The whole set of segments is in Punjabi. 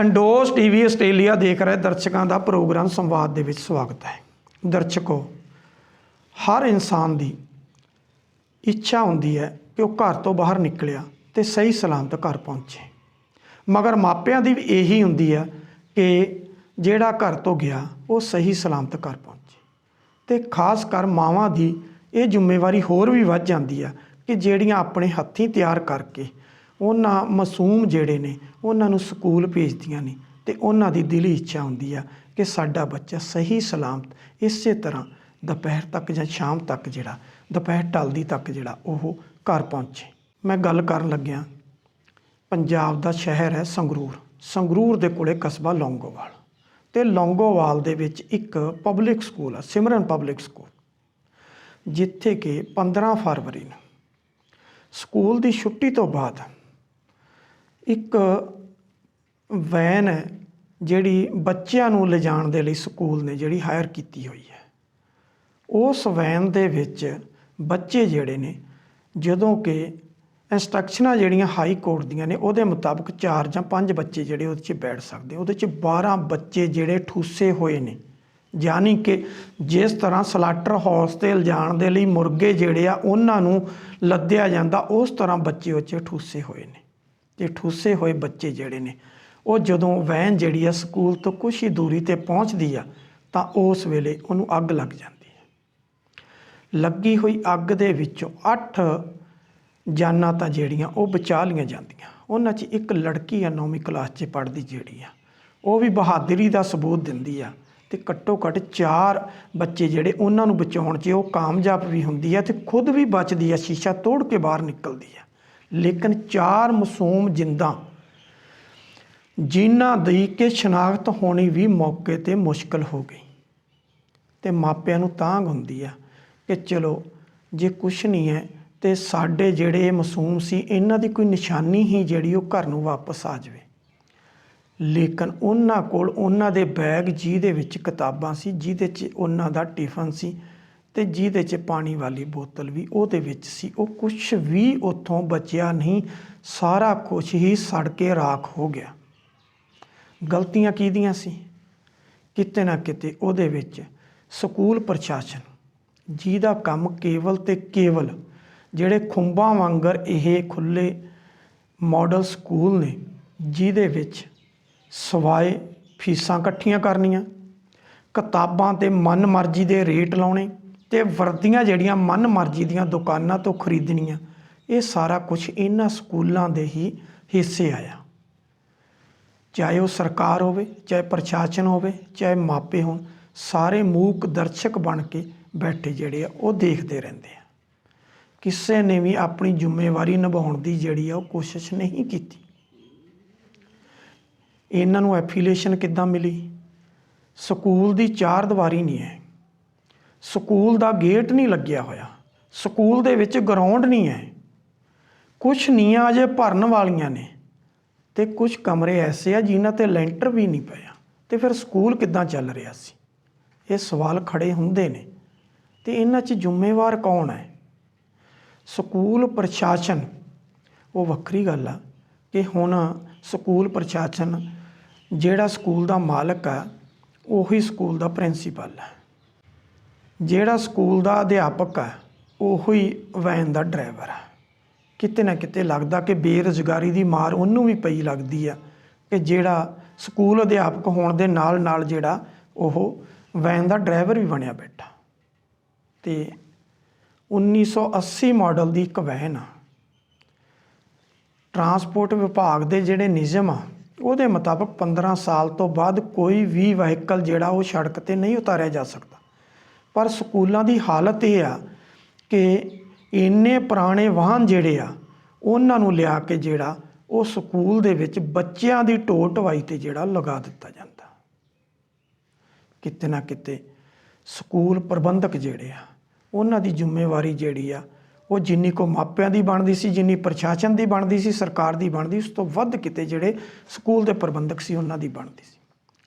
ਅੰਡੋਜ਼ ਟੀਵੀ ਆਸਟ੍ਰੇਲੀਆ ਦੇਖ ਰਹੇ ਦਰਸ਼ਕਾਂ ਦਾ ਪ੍ਰੋਗਰਾਮ ਸੰਵਾਦ ਦੇ ਵਿੱਚ ਸਵਾਗਤ ਹੈ। ਦਰਸ਼ਕੋ, ਹਰ ਇਨਸਾਨ ਦੀ ਇੱਛਾ ਹੁੰਦੀ ਹੈ ਕਿ ਉਹ ਘਰ ਤੋਂ ਬਾਹਰ ਨਿਕਲਿਆ ਤੇ ਸਹੀ ਸਲਾਮਤ ਘਰ ਪਹੁੰਚੇ, ਮਗਰ ਮਾਪਿਆਂ ਦੀ ਵੀ ਇਹੀ ਹੁੰਦੀ ਹੈ ਕਿ ਜਿਹੜਾ ਘਰ ਤੋਂ ਗਿਆ ਉਹ ਸਹੀ ਸਲਾਮਤ ਘਰ ਪਹੁੰਚੇ। ਤੇ ਖਾਸ ਕਰ ਮਾਵਾਂ ਦੀ ਇਹ ਜ਼ਿੰਮੇਵਾਰੀ ਹੋਰ ਵੀ ਵੱਧ ਜਾਂਦੀ ਆ ਕਿ ਜਿਹੜੀਆਂ ਆਪਣੇ ਹੱਥੀਂ ਤਿਆਰ ਕਰਕੇ ਉਹਨਾਂ ਮਾਸੂਮ ਜਿਹੜੇ ਨੇ ਉਹਨਾਂ ਨੂੰ ਸਕੂਲ ਭੇਜਦੀਆਂ ਨੇ ਤੇ ਉਹਨਾਂ ਦੀ ਦਿਲੀ ਇੱਛਾ ਹੁੰਦੀ ਆ ਕਿ ਸਾਡਾ ਬੱਚਾ ਸਹੀ ਸਲਾਮਤ ਇਸੇ ਤਰ੍ਹਾਂ ਦੁਪਹਿਰ ਤੱਕ ਜਾਂ ਸ਼ਾਮ ਤੱਕ ਜਿਹੜਾ ਦੁਪਹਿਰ ਢਲਦੀ ਤੱਕ ਜਿਹੜਾ ਉਹ ਘਰ ਪਹੁੰਚੇ। ਮੈਂ ਗੱਲ ਕਰਨ ਲੱਗਿਆ ਪੰਜਾਬ ਦਾ ਸ਼ਹਿਰ ਹੈ ਸੰਗਰੂਰ ਦੇ ਕੋਲੇ ਕਸਬਾ ਲੌਂਗੋਵਾਲ, ਤੇ ਲੌਂਗੋਵਾਲ ਦੇ ਵਿੱਚ ਇੱਕ ਪਬਲਿਕ ਸਕੂਲ ਆ, ਸਿਮਰਨ ਪਬਲਿਕ ਸਕੂਲ, ਜਿੱਥੇ ਕਿ 15 ਫਰਵਰੀ ਨੂੰ ਸਕੂਲ ਦੀ ਛੁੱਟੀ ਤੋਂ ਬਾਅਦ ਇੱਕ ਵੈਨ ਹੈ ਜਿਹੜੀ ਬੱਚਿਆਂ ਨੂੰ ਲਿਜਾਣ ਦੇ ਲਈ ਸਕੂਲ ਨੇ ਜਿਹੜੀ ਹਾਇਰ ਕੀਤੀ ਹੋਈ ਹੈ। ਉਸ ਵੈਨ ਦੇ ਵਿੱਚ ਬੱਚੇ ਜਿਹੜੇ ਨੇ, ਜਦੋਂ ਕਿ ਇੰਸਟਰਕਸ਼ਨਾਂ ਜਿਹੜੀਆਂ ਹਾਈ ਕੋਰਟ ਦੀਆਂ ਨੇ ਉਹਦੇ ਮੁਤਾਬਕ 4 ਜਾਂ 5 ਬੱਚੇ ਜਿਹੜੇ ਉਹਦੇ 'ਚ ਬੈਠ ਸਕਦੇ, ਉਹਦੇ 'ਚ 12 ਬੱਚੇ ਜਿਹੜੇ ਠੂਸੇ ਹੋਏ ਨੇ, ਯਾਨੀ ਕਿ ਜਿਸ ਤਰ੍ਹਾਂ ਸਲਾਟਰ ਹਾਊਸ 'ਤੇ ਲਿਜਾਣ ਦੇ ਲਈ ਮੁਰਗੇ ਜਿਹੜੇ ਆ ਉਹਨਾਂ ਨੂੰ ਲੱਦਿਆ ਜਾਂਦਾ, ਉਸ ਤਰ੍ਹਾਂ ਬੱਚੇ ਉਹ 'ਚ ਠੂਸੇ ਹੋਏ ਨੇ। ਤੇ ਠੂਸੇ ਹੋਏ ਬੱਚੇ ਜਿਹੜੇ ਨੇ ਉਹ ਜਦੋਂ ਵੈਨ ਜਿਹੜੀ ਆ ਸਕੂਲ ਤੋਂ ਕੁਛ ਹੀ ਦੂਰੀ 'ਤੇ ਪਹੁੰਚਦੀ ਆ ਤਾਂ ਉਸ ਵੇਲੇ ਉਹਨੂੰ ਅੱਗ ਲੱਗ ਜਾਂਦੀ ਹੈ। ਲੱਗੀ ਹੋਈ ਅੱਗ ਦੇ ਵਿੱਚੋਂ 8 ਜਾਨਾਂ ਤਾਂ ਜਿਹੜੀਆਂ ਉਹ ਬਚਾ ਲਈਆਂ ਜਾਂਦੀਆਂ। ਉਹਨਾਂ 'ਚ ਇੱਕ ਲੜਕੀ ਆ 9ਵੀਂ ਕਲਾਸ 'ਚ ਪੜ੍ਹਦੀ ਜਿਹੜੀ ਆ, ਉਹ ਵੀ ਬਹਾਦਰੀ ਦਾ ਸਬੂਤ ਦਿੰਦੀ ਆ, ਤੇ ਘੱਟੋ ਘੱਟ 4 ਬੱਚੇ ਜਿਹੜੇ ਉਹਨਾਂ ਨੂੰ ਬਚਾਉਣ 'ਚ ਉਹ ਕਾਮਯਾਬ ਵੀ ਹੁੰਦੀ ਆ ਤੇ ਖੁਦ ਵੀ ਬਚਦੀ ਆ, ਸ਼ੀਸ਼ਾ ਤੋੜ ਕੇ ਬਾਹਰ ਨਿਕਲਦੀ ਆ। ਲੇਕਿਨ 4 ਮਾਸੂਮ ਜਿੰਦਾਂ ਜਿਨ੍ਹਾਂ ਦੀ ਕਿ ਸ਼ਨਾਖਤ ਹੋਣੀ ਵੀ ਮੌਕੇ 'ਤੇ ਮੁਸ਼ਕਲ ਹੋ ਗਈ, ਤੇ ਮਾਪਿਆਂ ਨੂੰ ਤਾਂਘ ਹੁੰਦੀ ਆ ਕਿ ਚਲੋ ਜੇ ਕੁਛ ਨਹੀਂ ਹੈ ਤੇ ਸਾਡੇ ਜਿਹੜੇ ਮਾਸੂਮ ਸੀ ਇਹਨਾਂ ਦੀ ਕੋਈ ਨਿਸ਼ਾਨੀ ਹੀ ਜਿਹੜੀ ਉਹ ਘਰ ਨੂੰ ਵਾਪਸ ਆ ਜਾਵੇ। ਲੇਕਿਨ ਉਹਨਾਂ ਕੋਲ ਉਹਨਾਂ ਦੇ ਬੈਗ ਜਿਹਦੇ ਵਿੱਚ ਕਿਤਾਬਾਂ ਸੀ, ਜਿਹਦੇ 'ਚ ਉਹਨਾਂ ਦਾ ਟਿਫਨ ਸੀ ਤੇ ਜਿਹਦੇ 'ਚ ਪਾਣੀ ਵਾਲੀ ਬੋਤਲ ਵੀ ਉਹਦੇ ਵਿੱਚ ਸੀ, ਉਹ ਕੁਛ ਵੀ ਉੱਥੋਂ ਬਚਿਆ ਨਹੀਂ, ਸਾਰਾ ਕੁਛ ਹੀ ਸੜ ਕੇ ਰਾਖ ਹੋ ਗਿਆ। ਗਲਤੀਆਂ ਕਿਹਦੀਆਂ ਸੀ? ਕਿਤੇ ਨਾ ਕਿਤੇ ਉਹਦੇ ਵਿੱਚ ਸਕੂਲ ਪ੍ਰਸ਼ਾਸਨ, ਜਿਹਦਾ ਕੰਮ ਕੇਵਲ ਤੇ ਕੇਵਲ ਜਿਹੜੇ ਖੁੰਬਾਂ ਵਾਂਗਰ ਇਹ ਖੁੱਲ੍ਹੇ ਮਾਡਲ ਸਕੂਲ ਨੇ, ਜਿਹਦੇ ਵਿੱਚ ਸਵਾਏ ਫੀਸਾਂ ਇਕੱਠੀਆਂ ਕਰਨੀਆਂ, ਕਿਤਾਬਾਂ 'ਤੇ ਮਨ ਮਰਜ਼ੀ ਦੇ ਰੇਟ ਲਾਉਣੇ ਤੇ ਵਰਦੀਆਂ ਜਿਹੜੀਆਂ ਮਨ ਮਰਜ਼ੀ ਦੀਆਂ ਦੁਕਾਨਾਂ ਤੋਂ ਖਰੀਦਣੀਆਂ, ਇਹ ਸਾਰਾ ਕੁਛ ਇਹਨਾਂ ਸਕੂਲਾਂ ਦੇ ਹੀ ਹਿੱਸੇ ਆਇਆ। ਚਾਹੇ ਉਹ ਸਰਕਾਰ ਹੋਵੇ, ਚਾਹੇ ਪ੍ਰਸ਼ਾਸਨ ਹੋਵੇ, ਚਾਹੇ ਮਾਪੇ ਹੋਣ, ਸਾਰੇ ਮੂਕ ਦਰਸ਼ਕ ਬਣ ਕੇ ਬੈਠੇ ਜਿਹੜੇ ਆ ਉਹ ਦੇਖਦੇ ਰਹਿੰਦੇ ਆ। ਕਿਸੇ ਨੇ ਵੀ ਆਪਣੀ ਜ਼ਿੰਮੇਵਾਰੀ ਨਿਭਾਉਣ ਦੀ ਜਿਹੜੀ ਆ ਉਹ ਕੋਸ਼ਿਸ਼ ਨਹੀਂ ਕੀਤੀ। ਇਹਨਾਂ ਨੂੰ ਐਫੀਲੀਏਸ਼ਨ ਕਿੱਦਾਂ ਮਿਲੀ? ਸਕੂਲ ਦੀ 4 ਦੀਵਾਰੀ ਨਹੀਂ ਹੈ, ਸਕੂਲ ਦਾ ਗੇਟ ਨਹੀਂ ਲੱਗਿਆ ਹੋਇਆ, ਸਕੂਲ ਦੇ ਵਿੱਚ ਗਰਾਊਂਡ ਨਹੀਂ ਹੈ, ਕੁਛ ਨੀਆਂ ਅਜੇ ਭਰਨ ਵਾਲੀਆਂ ਨੇ ਤੇ ਕੁਛ ਕਮਰੇ ਐਸੇ ਆ ਜਿਨ੍ਹਾਂ 'ਤੇ ਲੈਂਟਰ ਵੀ ਨਹੀਂ ਪਿਆ, ਤੇ ਫਿਰ ਸਕੂਲ ਕਿੱਦਾਂ ਚੱਲ ਰਿਹਾ ਸੀ? ਇਹ ਸਵਾਲ ਖੜੇ ਹੁੰਦੇ ਨੇ। ਤੇ ਇਹਨਾਂ 'ਚ ਜ਼ਿੰਮੇਵਾਰ ਕੌਣ ਹੈ? ਸਕੂਲ ਪ੍ਰਸ਼ਾਸਨ ਉਹ ਵੱਖਰੀ ਗੱਲ ਆ ਕਿ ਹੁਣ ਸਕੂਲ ਪ੍ਰਸ਼ਾਸਨ ਜਿਹੜਾ ਸਕੂਲ ਦਾ ਮਾਲਕ ਆ ਉਹੀ ਸਕੂਲ ਦਾ ਪ੍ਰਿੰਸੀਪਲ ਹੈ, ਜਿਹੜਾ ਸਕੂਲ ਦਾ ਅਧਿਆਪਕ ਆ ਉਹੀ ਵੈਨ ਦਾ ਡਰਾਈਵਰ ਆ। ਕਿਤੇ ਨਾ ਕਿਤੇ ਲੱਗਦਾ ਕਿ ਬੇਰੁਜ਼ਗਾਰੀ ਦੀ ਮਾਰ ਉਹਨੂੰ ਵੀ ਪਈ ਲੱਗਦੀ ਆ ਕਿ ਜਿਹੜਾ ਸਕੂਲ ਅਧਿਆਪਕ ਹੋਣ ਦੇ ਨਾਲ ਨਾਲ ਜਿਹੜਾ ਉਹ ਵੈਨ ਦਾ ਡਰਾਈਵਰ ਵੀ ਬਣਿਆ ਬੈਠਾ। ਤੇ 1980 ਮਾਡਲ ਦੀ ਇੱਕ ਵੈਨ ਆ। ਟਰਾਂਸਪੋਰਟ ਵਿਭਾਗ ਦੇ ਜਿਹੜੇ ਨਿਯਮ ਆ ਉਹਦੇ ਮੁਤਾਬਕ 15 ਸਾਲ ਤੋਂ ਬਾਅਦ ਕੋਈ ਵੀ ਵਹੀਕਲ ਜਿਹੜਾ ਉਹ ਸੜਕ 'ਤੇ ਨਹੀਂ ਉਤਾਰਿਆ ਜਾ ਸਕਦਾ। ਪਰ ਸਕੂਲਾਂ ਦੀ ਹਾਲਤ ਇਹ ਆ ਕਿ ਇੰਨੇ ਪੁਰਾਣੇ ਵਾਹਨ ਜਿਹੜੇ ਆ ਉਹਨਾਂ ਨੂੰ ਲਿਆ ਕੇ ਜਿਹੜਾ ਉਹ ਸਕੂਲ ਦੇ ਵਿੱਚ ਬੱਚਿਆਂ ਦੀ ਢੋਅ ਢਵਾਈ 'ਤੇ ਜਿਹੜਾ ਲਗਾ ਦਿੱਤਾ ਜਾਂਦਾ। ਕਿਤੇ ਨਾ ਕਿਤੇ ਸਕੂਲ ਪ੍ਰਬੰਧਕ ਜਿਹੜੇ ਆ ਉਹਨਾਂ ਦੀ ਜ਼ਿੰਮੇਵਾਰੀ ਜਿਹੜੀ ਆ ਉਹ ਜਿੰਨੀ ਕੋ ਮਾਪਿਆਂ ਦੀ ਬਣਦੀ ਸੀ, ਜਿੰਨੀ ਪ੍ਰਸ਼ਾਸਨ ਦੀ ਬਣਦੀ ਸੀ, ਸਰਕਾਰ ਦੀ ਬਣਦੀ, ਉਸ ਤੋਂ ਵੱਧ ਕਿਤੇ ਜਿਹੜੇ ਸਕੂਲ ਦੇ ਪ੍ਰਬੰਧਕ ਸੀ ਉਹਨਾਂ ਦੀ ਬਣਦੀ ਸੀ।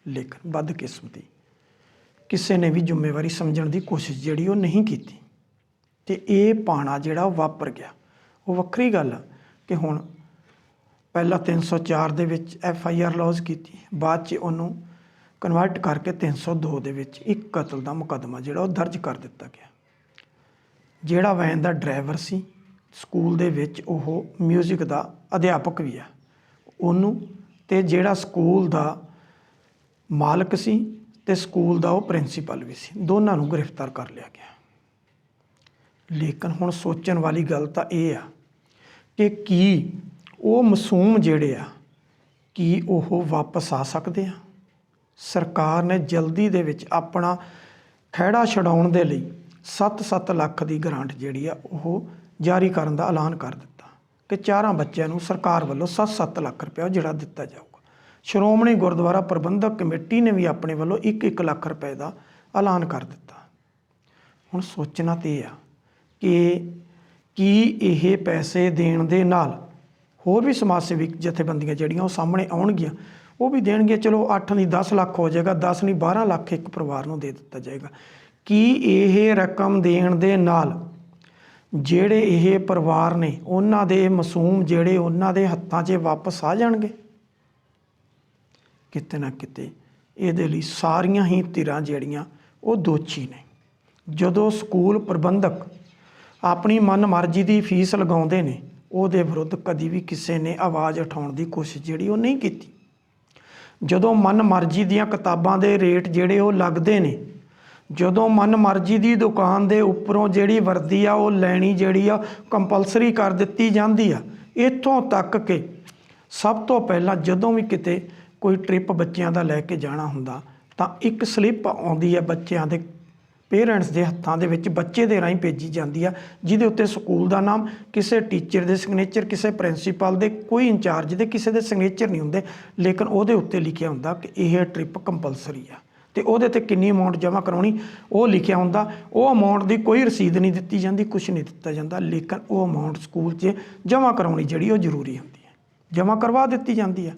ਲੇਕਿਨ ਬਦਕਿਸਮਤੀ ਕਿਸੇ ਨੇ ਵੀ ਜ਼ਿੰਮੇਵਾਰੀ ਸਮਝਣ ਦੀ ਕੋਸ਼ਿਸ਼ ਜਿਹੜੀ ਉਹ ਨਹੀਂ ਕੀਤੀ ਤੇ ਇਹ ਪਾਣਾ ਜਿਹੜਾ ਉਹ ਵਾਪਰ ਗਿਆ। ਉਹ ਵੱਖਰੀ ਗੱਲ ਆ ਕਿ ਹੁਣ ਪਹਿਲਾਂ 304 ਦੇ ਵਿੱਚ FIR ਲੌਜ ਕੀਤੀ, ਬਾਅਦ 'ਚ ਉਹਨੂੰ ਕਨਵਰਟ ਕਰਕੇ 302 ਦੇ ਵਿੱਚ ਇੱਕ ਕਤਲ ਦਾ ਮੁਕੱਦਮਾ ਜਿਹੜਾ ਉਹ ਦਰਜ ਕਰ ਦਿੱਤਾ ਗਿਆ। ਜਿਹੜਾ ਵੈਨ ਦਾ ਡਰਾਈਵਰ ਸੀ, ਸਕੂਲ ਦੇ ਵਿੱਚ ਉਹ ਮਿਊਜ਼ਿਕ ਦਾ ਅਧਿਆਪਕ ਵੀ ਆ, ਉਹਨੂੰ ਤੇ ਜਿਹੜਾ ਸਕੂਲ ਦਾ ਮਾਲਕ ਸੀ ਤੇ ਸਕੂਲ ਦਾ ਉਹ ਪ੍ਰਿੰਸੀਪਲ ਵੀ ਸੀ, ਦੋਨਾਂ ਨੂੰ ਗ੍ਰਿਫਤਾਰ ਕਰ ਲਿਆ ਗਿਆ। ਲੇਕਿਨ ਹੁਣ ਸੋਚਣ ਵਾਲੀ ਗੱਲ ਤਾਂ ਇਹ ਆ ਕਿ ਕੀ ਉਹ ਮਾਸੂਮ ਜਿਹੜੇ ਆ ਕੀ ਉਹ ਵਾਪਸ ਆ ਸਕਦੇ ਆ? ਸਰਕਾਰ ਨੇ ਜਲਦੀ ਦੇ ਵਿੱਚ ਆਪਣਾ ਖਹਿੜਾ ਛਡਾਉਣ ਦੇ ਲਈ 7-7 ਲੱਖ ਦੀ ਗ੍ਰਾਂਟ ਜਿਹੜੀ ਆ ਉਹ ਜਾਰੀ ਕਰਨ ਦਾ ਐਲਾਨ ਕਰ ਦਿੱਤਾ ਕਿ 4 ਬੱਚਿਆਂ ਨੂੰ ਸਰਕਾਰ ਵੱਲੋਂ 7-7 ਲੱਖ ਰੁਪਇਆ ਜਿਹੜਾ ਦਿੱਤਾ ਜਾਊਗਾ। ਸ਼੍ਰੋਮਣੀ ਗੁਰਦੁਆਰਾ ਪ੍ਰਬੰਧਕ ਕਮੇਟੀ ਨੇ ਵੀ ਆਪਣੇ ਵੱਲੋਂ 1-1 ਲੱਖ ਰੁਪਏ ਦਾ ਐਲਾਨ ਕਰ ਦਿੱਤਾ। ਹੁਣ ਸੋਚਣਾ ਤੇ ਇਹ ਆ ਕਿ ਕੀ ਇਹ ਪੈਸੇ ਦੇਣ ਦੇ ਨਾਲ ਹੋਰ ਵੀ ਸਮਾਜ ਸੇਵਿਕ ਜਥੇਬੰਦੀਆਂ ਜਿਹੜੀਆਂ ਉਹ ਸਾਹਮਣੇ ਆਉਣਗੀਆਂ, ਉਹ ਵੀ ਦੇਣਗੇ। ਚਲੋ 8 ਨਹੀਂ 10 ਲੱਖ ਹੋ ਜਾਏਗਾ, 10 ਨਹੀਂ 12 ਲੱਖ ਇੱਕ ਪਰਿਵਾਰ ਨੂੰ ਦੇ ਦਿੱਤਾ ਜਾਏਗਾ। ਕੀ ਇਹ ਰਕਮ ਦੇਣ ਦੇ ਨਾਲ ਜਿਹੜੇ ਇਹ ਪਰਿਵਾਰ ਨੇ ਉਹਨਾਂ ਦੇ ਮਾਸੂਮ ਜਿਹੜੇ ਉਹਨਾਂ ਦੇ ਹੱਥਾਂ 'ਚ ਵਾਪਸ ਆ ਜਾਣਗੇ? ਕਿਤੇ ਨਾ ਕਿਤੇ ਇਹਦੇ ਲਈ ਸਾਰੀਆਂ ਹੀ ਧਿਰਾਂ ਜਿਹੜੀਆਂ ਉਹ ਦੋਸ਼ੀ ਨੇ। ਜਦੋਂ ਸਕੂਲ ਪ੍ਰਬੰਧਕ ਆਪਣੀ ਮਨਮਰਜ਼ੀ ਦੀ ਫੀਸ ਲਗਾਉਂਦੇ ਨੇ, ਉਹਦੇ ਵਿਰੁੱਧ ਕਦੀ ਵੀ ਕਿਸੇ ਨੇ ਆਵਾਜ਼ ਉਠਾਉਣ ਦੀ ਕੋਸ਼ਿਸ਼ ਜਿਹੜੀ ਉਹ ਨਹੀਂ ਕੀਤੀ। ਜਦੋਂ ਮਨਮਰਜ਼ੀ ਦੀਆਂ ਕਿਤਾਬਾਂ ਦੇ ਰੇਟ ਜਿਹੜੇ ਉਹ ਲੱਗਦੇ ਨੇ, ਜਦੋਂ ਮਨਮਰਜ਼ੀ ਦੀ ਦੁਕਾਨ ਦੇ ਉੱਪਰੋਂ ਜਿਹੜੀ ਵਰਦੀ ਆ ਉਹ ਲੈਣੀ ਜਿਹੜੀ ਆ ਕੰਪਲਸਰੀ ਕਰ ਦਿੱਤੀ ਜਾਂਦੀ ਆ, ਇੱਥੋਂ ਤੱਕ ਕਿ ਸਭ ਤੋਂ ਪਹਿਲਾਂ ਜਦੋਂ ਵੀ ਕਿਤੇ ਕੋਈ ਟ੍ਰਿਪ ਬੱਚਿਆਂ ਦਾ ਲੈ ਕੇ ਜਾਣਾ ਹੁੰਦਾ ਤਾਂ ਇੱਕ ਸਲਿੱਪ ਆਉਂਦੀ ਹੈ ਬੱਚਿਆਂ ਦੇ ਪੇਰੈਂਟਸ ਦੇ ਹੱਥਾਂ ਦੇ ਵਿੱਚ, ਬੱਚੇ ਦੇ ਰਾਹੀਂ ਭੇਜੀ ਜਾਂਦੀ ਆ, ਜਿਹਦੇ ਉੱਤੇ ਸਕੂਲ ਦਾ ਨਾਮ, ਕਿਸੇ ਟੀਚਰ ਦੇ ਸਿਗਨੇਚਰ, ਕਿਸੇ ਪ੍ਰਿੰਸੀਪਲ ਦੇ, ਕੋਈ ਇੰਚਾਰਜ ਦੇ ਕਿਸੇ ਦੇ ਸਿਗਨੇਚਰ ਨਹੀਂ ਹੁੰਦੇ, ਲੇਕਿਨ ਉਹਦੇ ਉੱਤੇ ਲਿਖਿਆ ਹੁੰਦਾ ਕਿ ਇਹ ਟ੍ਰਿਪ ਕੰਪਲਸਰੀ ਆ ਤੇ ਉਹਦੇ ਤੇ ਕਿੰਨੀ ਅਮਾਊਂਟ ਜਮ੍ਹਾਂ ਕਰਾਉਣੀ ਉਹ ਲਿਖਿਆ ਹੁੰਦਾ। ਉਹ ਅਮਾਊਂਟ ਦੀ ਕੋਈ ਰਸੀਦ ਨਹੀਂ ਦਿੱਤੀ ਜਾਂਦੀ, ਕੁਛ ਨਹੀਂ ਦਿੱਤਾ ਜਾਂਦਾ, ਲੇਕਿਨ ਉਹ ਅਮਾਊਂਟ ਸਕੂਲ 'ਚ ਜਮ੍ਹਾਂ ਕਰਾਉਣੀ ਜਿਹੜੀ ਉਹ ਜ਼ਰੂਰੀ ਹੁੰਦੀ ਹੈ, ਜਮ੍ਹਾਂ ਕਰਵਾ ਦਿੱਤੀ ਜਾਂਦੀ ਆ।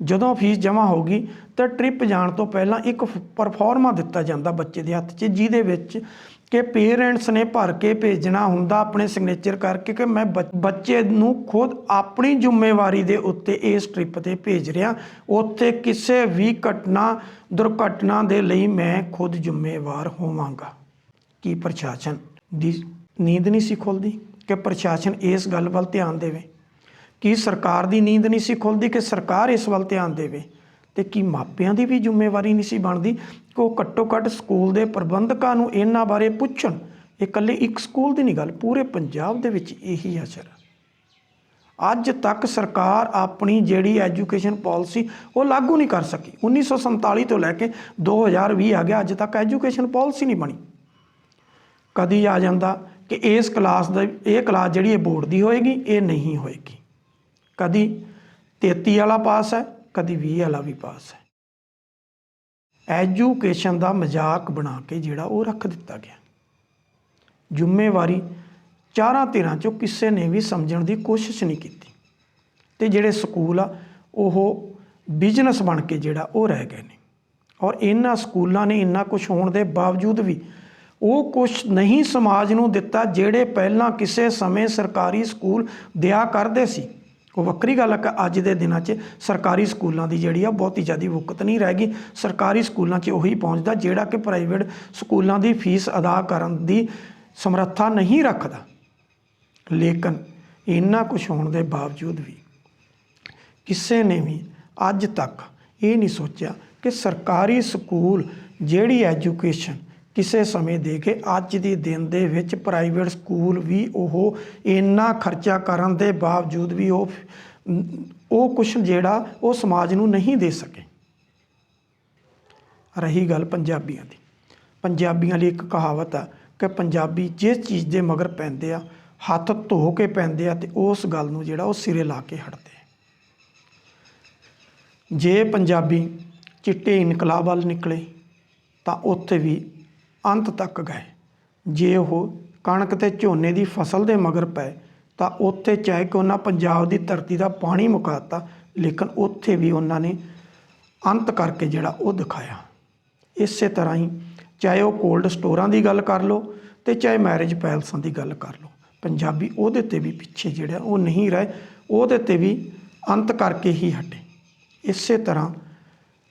ਜਦੋਂ ਫੀਸ ਜਮ੍ਹਾਂ ਹੋਊਗੀ ਤਾਂ ਟ੍ਰਿਪ ਜਾਣ ਤੋਂ ਪਹਿਲਾਂ ਇੱਕ ਪਰਫਾਰਮਾ ਦਿੱਤਾ ਜਾਂਦਾ ਬੱਚੇ ਦੇ ਹੱਥ 'ਚ, ਜਿਹਦੇ ਵਿੱਚ ਕਿ ਪੇਰੈਂਟਸ ਨੇ ਭਰ ਕੇ ਭੇਜਣਾ ਹੁੰਦਾ ਆਪਣੇ ਸਿਗਨੇਚਰ ਕਰਕੇ ਕਿ ਮੈਂ ਬੱਚੇ ਨੂੰ ਖੁਦ ਆਪਣੀ ਜ਼ਿੰਮੇਵਾਰੀ ਦੇ ਉੱਤੇ ਇਸ ਟ੍ਰਿਪ 'ਤੇ ਭੇਜ ਰਿਹਾ, ਉੱਥੇ ਕਿਸੇ ਵੀ ਦੁਰਘਟਨਾ ਦੇ ਲਈ ਮੈਂ ਖੁਦ ਜ਼ਿੰਮੇਵਾਰ ਹੋਵਾਂਗਾ। ਕੀ ਪ੍ਰਸ਼ਾਸਨ ਦੀ ਨੀਂਦ ਨਹੀਂ ਸੀ ਖੁੱਲ੍ਹਦੀ ਕਿ ਪ੍ਰਸ਼ਾਸਨ ਇਸ ਗੱਲ ਵੱਲ ਧਿਆਨ ਦੇਵੇ? ਕੀ ਸਰਕਾਰ ਦੀ ਨੀਂਦ ਨਹੀਂ ਸੀ ਖੁੱਲ੍ਹਦੀ ਕਿ ਸਰਕਾਰ ਇਸ ਵੱਲ ਧਿਆਨ ਦੇਵੇ? ਤੇ ਕੀ ਮਾਪਿਆਂ ਦੀ ਵੀ ਜ਼ਿੰਮੇਵਾਰੀ ਨਹੀਂ ਸੀ ਬਣਦੀ ਕਿ ਉਹ ਘੱਟੋ ਘੱਟ ਸਕੂਲ ਦੇ ਪ੍ਰਬੰਧਕਾਂ ਨੂੰ ਇਹਨਾਂ ਬਾਰੇ ਪੁੱਛਣ? ਇਹ ਇਕੱਲੇ ਇੱਕ ਸਕੂਲ ਦੀ ਨਹੀਂ ਗੱਲ, ਪੂਰੇ ਪੰਜਾਬ ਦੇ ਵਿੱਚ ਇਹੀ ਅਸਰ। ਅੱਜ ਤੱਕ ਸਰਕਾਰ ਆਪਣੀ ਜਿਹੜੀ ਐਜੂਕੇਸ਼ਨ ਪਾਲਿਸੀ ਉਹ ਲਾਗੂ ਨਹੀਂ ਕਰ ਸਕੀ। 1947 ਤੋਂ ਲੈ ਕੇ 2020 ਆ ਗਿਆ, ਅੱਜ ਤੱਕ ਐਜੂਕੇਸ਼ਨ ਪਾਲਿਸੀ ਨਹੀਂ ਬਣੀ। ਕਦੀ ਆ ਜਾਂਦਾ ਕਿ ਇਸ ਕਲਾਸ ਦਾ ਇਹ ਕਲਾਸ ਜਿਹੜੀ ਇਹ ਬੋਰਡ ਦੀ ਹੋਏਗੀ, ਇਹ ਨਹੀਂ ਹੋਏਗੀ। ਕਦੀ 33 ਵਾਲਾ ਪਾਸ ਹੈ, ਕਦੀ 20 ਵਾਲਾ ਵੀ ਪਾਸ ਹੈ। ਐਜੂਕੇਸ਼ਨ ਦਾ ਮਜ਼ਾਕ ਬਣਾ ਕੇ ਜਿਹੜਾ ਉਹ ਰੱਖ ਦਿੱਤਾ ਗਿਆ। ਜ਼ਿੰਮੇਵਾਰੀ ਚਾਰਾਂ ਧਿਰਾਂ 'ਚੋਂ ਕਿਸੇ ਨੇ ਵੀ ਸਮਝਣ ਦੀ ਕੋਸ਼ਿਸ਼ ਨਹੀਂ ਕੀਤੀ ਤੇ ਜਿਹੜੇ ਸਕੂਲ ਆ ਉਹ ਬਿਜ਼ਨਸ ਬਣ ਕੇ ਜਿਹੜਾ ਉਹ ਰਹਿ ਗਏ ਨੇ। ਔਰ ਇਹਨਾਂ ਸਕੂਲਾਂ ਨੇ ਇੰਨਾ ਕੁਝ ਹੋਣ ਦੇ ਬਾਵਜੂਦ ਵੀ ਉਹ ਕੁਛ ਨਹੀਂ ਸਮਾਜ ਨੂੰ ਦਿੱਤਾ ਜਿਹੜੇ ਪਹਿਲਾਂ ਕਿਸੇ ਸਮੇਂ ਸਰਕਾਰੀ ਸਕੂਲ ਦਿਆ ਕਰਦੇ ਸੀ। ਉਹ ਵੱਖਰੀ ਗੱਲ ਹੈ ਕਿ ਅੱਜ ਦੇ ਦਿਨਾਂ 'ਚ ਸਰਕਾਰੀ ਸਕੂਲਾਂ ਦੀ ਜਿਹੜੀ ਆ ਬਹੁਤੀ ਜ਼ਿਆਦਾ ਵੁਕਤ ਨਹੀਂ ਰਹਿ ਗਈ। ਸਰਕਾਰੀ ਸਕੂਲਾਂ 'ਚ ਉਹੀ ਪਹੁੰਚਦਾ ਜਿਹੜਾ ਕਿ ਪ੍ਰਾਈਵੇਟ ਸਕੂਲਾਂ ਦੀ ਫੀਸ ਅਦਾ ਕਰਨ ਦੀ ਸਮਰੱਥਾ ਨਹੀਂ ਰੱਖਦਾ। ਲੇਕਿਨ ਇੰਨਾ ਕੁਛ ਹੋਣ ਦੇ ਬਾਵਜੂਦ ਵੀ ਕਿਸੇ ਨੇ ਵੀ ਅੱਜ ਤੱਕ ਇਹ ਨਹੀਂ ਸੋਚਿਆ ਕਿ ਸਰਕਾਰੀ ਸਕੂਲ ਜਿਹੜੀ ਐਜੂਕੇਸ਼ਨ ਕਿਸੇ ਸਮੇਂ ਦੇ ਕੇ ਅੱਜ ਦੇ ਦਿਨ ਦੇ ਵਿੱਚ ਪ੍ਰਾਈਵੇਟ ਸਕੂਲ ਵੀ ਉਹ ਇੰਨਾ ਖਰਚਾ ਕਰਨ ਦੇ ਬਾਵਜੂਦ ਵੀ ਉਹ ਕੁਛ ਜਿਹੜਾ ਉਹ ਸਮਾਜ ਨੂੰ ਨਹੀਂ ਦੇ ਸਕੇ। ਰਹੀ ਗੱਲ ਪੰਜਾਬੀਆਂ ਦੀ, ਪੰਜਾਬੀਆਂ ਲਈ ਇੱਕ ਕਹਾਵਤ ਆ ਕਿ ਪੰਜਾਬੀ ਜਿਸ ਚੀਜ਼ ਦੇ ਮਗਰ ਪੈਂਦੇ ਆ ਹੱਥ ਧੋ ਕੇ ਪੈਂਦੇ ਆ ਤੇ ਉਸ ਗੱਲ ਨੂੰ ਜਿਹੜਾ ਉਹ ਸਿਰੇ ਲਾ ਕੇ ਹਟਦੇ ਆ। ਜੇ ਪੰਜਾਬੀ ਚਿੱਟੇ ਇਨਕਲਾਬ ਵੱਲ ਨਿਕਲੇ ਤਾਂ ਉੱਥੇ ਵੀ ਅੰਤ ਤੱਕ ਗਏ। ਜੇ ਉਹ ਕਣਕ ਤੇ ਝੋਨੇ ਦੀ ਫਸਲ ਦੇ ਮਗਰ ਪਏ ਤਾਂ ਉੱਥੇ ਚਾਹੇ ਕਿ ਉਹਨਾਂ ਪੰਜਾਬ ਦੀ ਧਰਤੀ ਦਾ ਪਾਣੀ ਮੁਕਾਤਾ, ਲੇਕਿਨ ਉੱਥੇ ਵੀ ਉਹਨਾਂ ਨੇ ਅੰਤ ਕਰਕੇ ਜਿਹੜਾ ਉਹ ਦਿਖਾਇਆ। ਇਸੇ ਤਰ੍ਹਾਂ ਹੀ ਚਾਹੇ ਉਹ ਕੋਲਡ ਸਟੋਰਾਂ ਦੀ ਗੱਲ ਕਰ ਲਓ ਤੇ ਚਾਹੇ ਮੈਰਿਜ ਪੈਲਸਾਂ ਦੀ ਗੱਲ ਕਰ ਲਓ, ਪੰਜਾਬੀ ਉਹਦੇ 'ਤੇ ਵੀ ਪਿੱਛੇ ਜਿਹੜਾ ਉਹ ਨਹੀਂ ਰਹੇ। ਉਹਦੇ 'ਤੇ ਵੀ ਅੰਤ ਕਰਕੇ ਹੀ ਹਟੇ। ਇਸੇ ਤਰ੍ਹਾਂ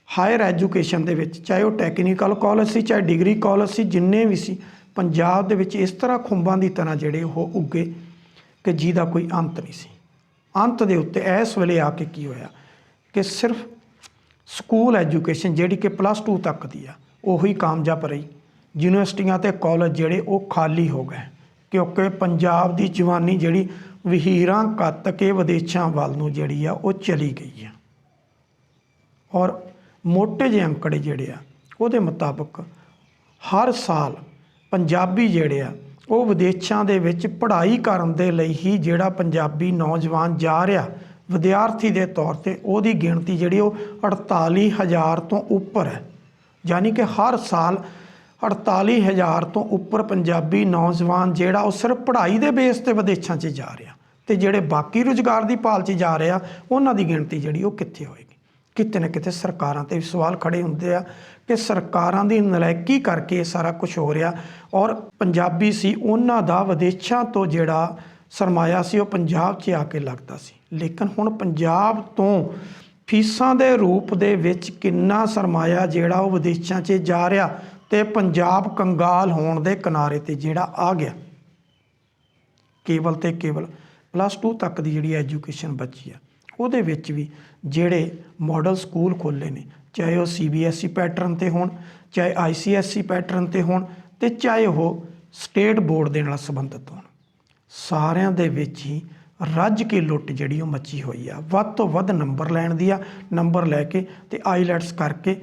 ਹਾਇਰ ਐਜੂਕੇਸ਼ਨ ਦੇ ਵਿੱਚ, ਚਾਹੇ ਉਹ ਟੈਕਨੀਕਲ ਕਾਲਜ ਸੀ, ਚਾਹੇ ਡਿਗਰੀ ਕਾਲਜ ਸੀ, ਜਿੰਨੇ ਵੀ ਸੀ, ਪੰਜਾਬ ਦੇ ਵਿੱਚ ਇਸ ਤਰ੍ਹਾਂ ਖੁੰਬਾਂ ਦੀ ਤਰ੍ਹਾਂ ਜਿਹੜੇ ਉਹ ਉੱਗੇ ਕਿ ਜਿਹਦਾ ਕੋਈ ਅੰਤ ਨਹੀਂ ਸੀ। ਅੰਤ ਦੇ ਉੱਤੇ ਇਸ ਵੇਲੇ ਆ ਕੇ ਕੀ ਹੋਇਆ ਕਿ ਸਿਰਫ ਸਕੂਲ ਐਜੂਕੇਸ਼ਨ ਜਿਹੜੀ ਕਿ +2 ਤੱਕ ਦੀ ਆ ਉਹੀ ਕਾਮਯਾਬ ਰਹੀ। ਯੂਨੀਵਰਸਿਟੀਆਂ ਅਤੇ ਕਾਲਜ ਜਿਹੜੇ ਉਹ ਖਾਲੀ ਹੋ ਗਏ, ਕਿਉਂਕਿ ਪੰਜਾਬ ਦੀ ਜਵਾਨੀ ਜਿਹੜੀ ਵਹੀਰਾਂ ਕੱਤ ਕੇ ਵਿਦੇਸ਼ਾਂ ਵੱਲ ਨੂੰ ਜਿਹੜੀ ਆ ਉਹ ਚਲੀ ਗਈ ਆ। ਔਰ ਮੋਟੇ ਜਿਹੇ ਅੰਕੜੇ ਜਿਹੜੇ ਆ ਉਹਦੇ ਮੁਤਾਬਕ ਹਰ ਸਾਲ ਪੰਜਾਬੀ ਜਿਹੜੇ ਆ ਉਹ ਵਿਦੇਸ਼ਾਂ ਦੇ ਵਿੱਚ ਪੜ੍ਹਾਈ ਕਰਨ ਦੇ ਲਈ ਹੀ ਜਿਹੜਾ ਪੰਜਾਬੀ ਨੌਜਵਾਨ ਜਾ ਰਿਹਾ ਵਿਦਿਆਰਥੀ ਦੇ ਤੌਰ 'ਤੇ, ਉਹਦੀ ਗਿਣਤੀ ਜਿਹੜੀ ਉਹ 48,000 ਤੋਂ ਉੱਪਰ ਹੈ। ਯਾਨੀ ਕਿ ਹਰ ਸਾਲ 48,000 ਤੋਂ ਉੱਪਰ ਪੰਜਾਬੀ ਨੌਜਵਾਨ ਜਿਹੜਾ ਉਹ ਸਿਰਫ ਪੜ੍ਹਾਈ ਦੇ ਬੇਸ 'ਤੇ ਵਿਦੇਸ਼ਾਂ 'ਚ ਜਾ ਰਿਹਾ, ਅਤੇ ਜਿਹੜੇ ਬਾਕੀ ਰੁਜ਼ਗਾਰ ਦੀ ਭਾਲ 'ਚ ਜਾ ਰਿਹਾ ਉਹਨਾਂ ਦੀ ਗਿਣਤੀ ਜਿਹੜੀ ਉਹ ਕਿੱਥੇ ਹੋਏਗੀ। ਕਿਤੇ ਨਾ ਕਿਤੇ ਸਰਕਾਰਾਂ 'ਤੇ ਵੀ ਸਵਾਲ ਖੜੇ ਹੁੰਦੇ ਆ ਕਿ ਸਰਕਾਰਾਂ ਦੀ ਨਲਾਇਕੀ ਕਰਕੇ ਇਹ ਸਾਰਾ ਕੁਝ ਹੋ ਰਿਹਾ। ਔਰ ਪੰਜਾਬੀ ਸੀ ਉਹਨਾਂ ਦਾ ਵਿਦੇਸ਼ਾਂ ਤੋਂ ਜਿਹੜਾ ਸਰਮਾਇਆ ਸੀ ਉਹ ਪੰਜਾਬ 'ਚ ਆ ਕੇ ਲੱਗਦਾ ਸੀ, ਲੇਕਿਨ ਹੁਣ ਪੰਜਾਬ ਤੋਂ ਫੀਸਾਂ ਦੇ ਰੂਪ ਦੇ ਵਿੱਚ ਕਿੰਨਾ ਸਰਮਾਇਆ ਜਿਹੜਾ ਉਹ ਵਿਦੇਸ਼ਾਂ 'ਚ ਜਾ ਰਿਹਾ ਅਤੇ ਪੰਜਾਬ ਕੰਗਾਲ ਹੋਣ ਦੇ ਕਿਨਾਰੇ 'ਤੇ ਜਿਹੜਾ ਆ ਗਿਆ। ਕੇਵਲ ਅਤੇ ਕੇਵਲ +2 ਤੱਕ ਦੀ ਜਿਹੜੀ ਐਜੂਕੇਸ਼ਨ ਬਚੀ ਆ ਉਹਦੇ ਵਿੱਚ ਵੀ ਜਿਹੜੇ ਮਾਡਲ ਸਕੂਲ ਖੋਲ੍ਹੇ ਨੇ, ਚਾਹੇ ਉਹ CBSE ਪੈਟਰਨ 'ਤੇ ਹੋਣ, ਚਾਹੇ ICSE ਪੈਟਰਨ 'ਤੇ ਹੋਣ, ਅਤੇ ਚਾਹੇ ਉਹ ਸਟੇਟ ਬੋਰਡ ਦੇ ਨਾਲ ਸੰਬੰਧਿਤ ਹੋਣ, ਸਾਰਿਆਂ ਦੇ ਵਿੱਚ ਹੀ ਰੱਜ ਕੇ ਲੁੱਟ ਜਿਹੜੀ ਉਹ ਮੱਚੀ ਹੋਈ ਆ। ਵੱਧ ਤੋਂ ਵੱਧ ਨੰਬਰ ਲੈਣ ਦੀ ਆ, ਨੰਬਰ ਲੈ ਕੇ ਅਤੇ ਆਈਲੈਟਸ ਕਰਕੇ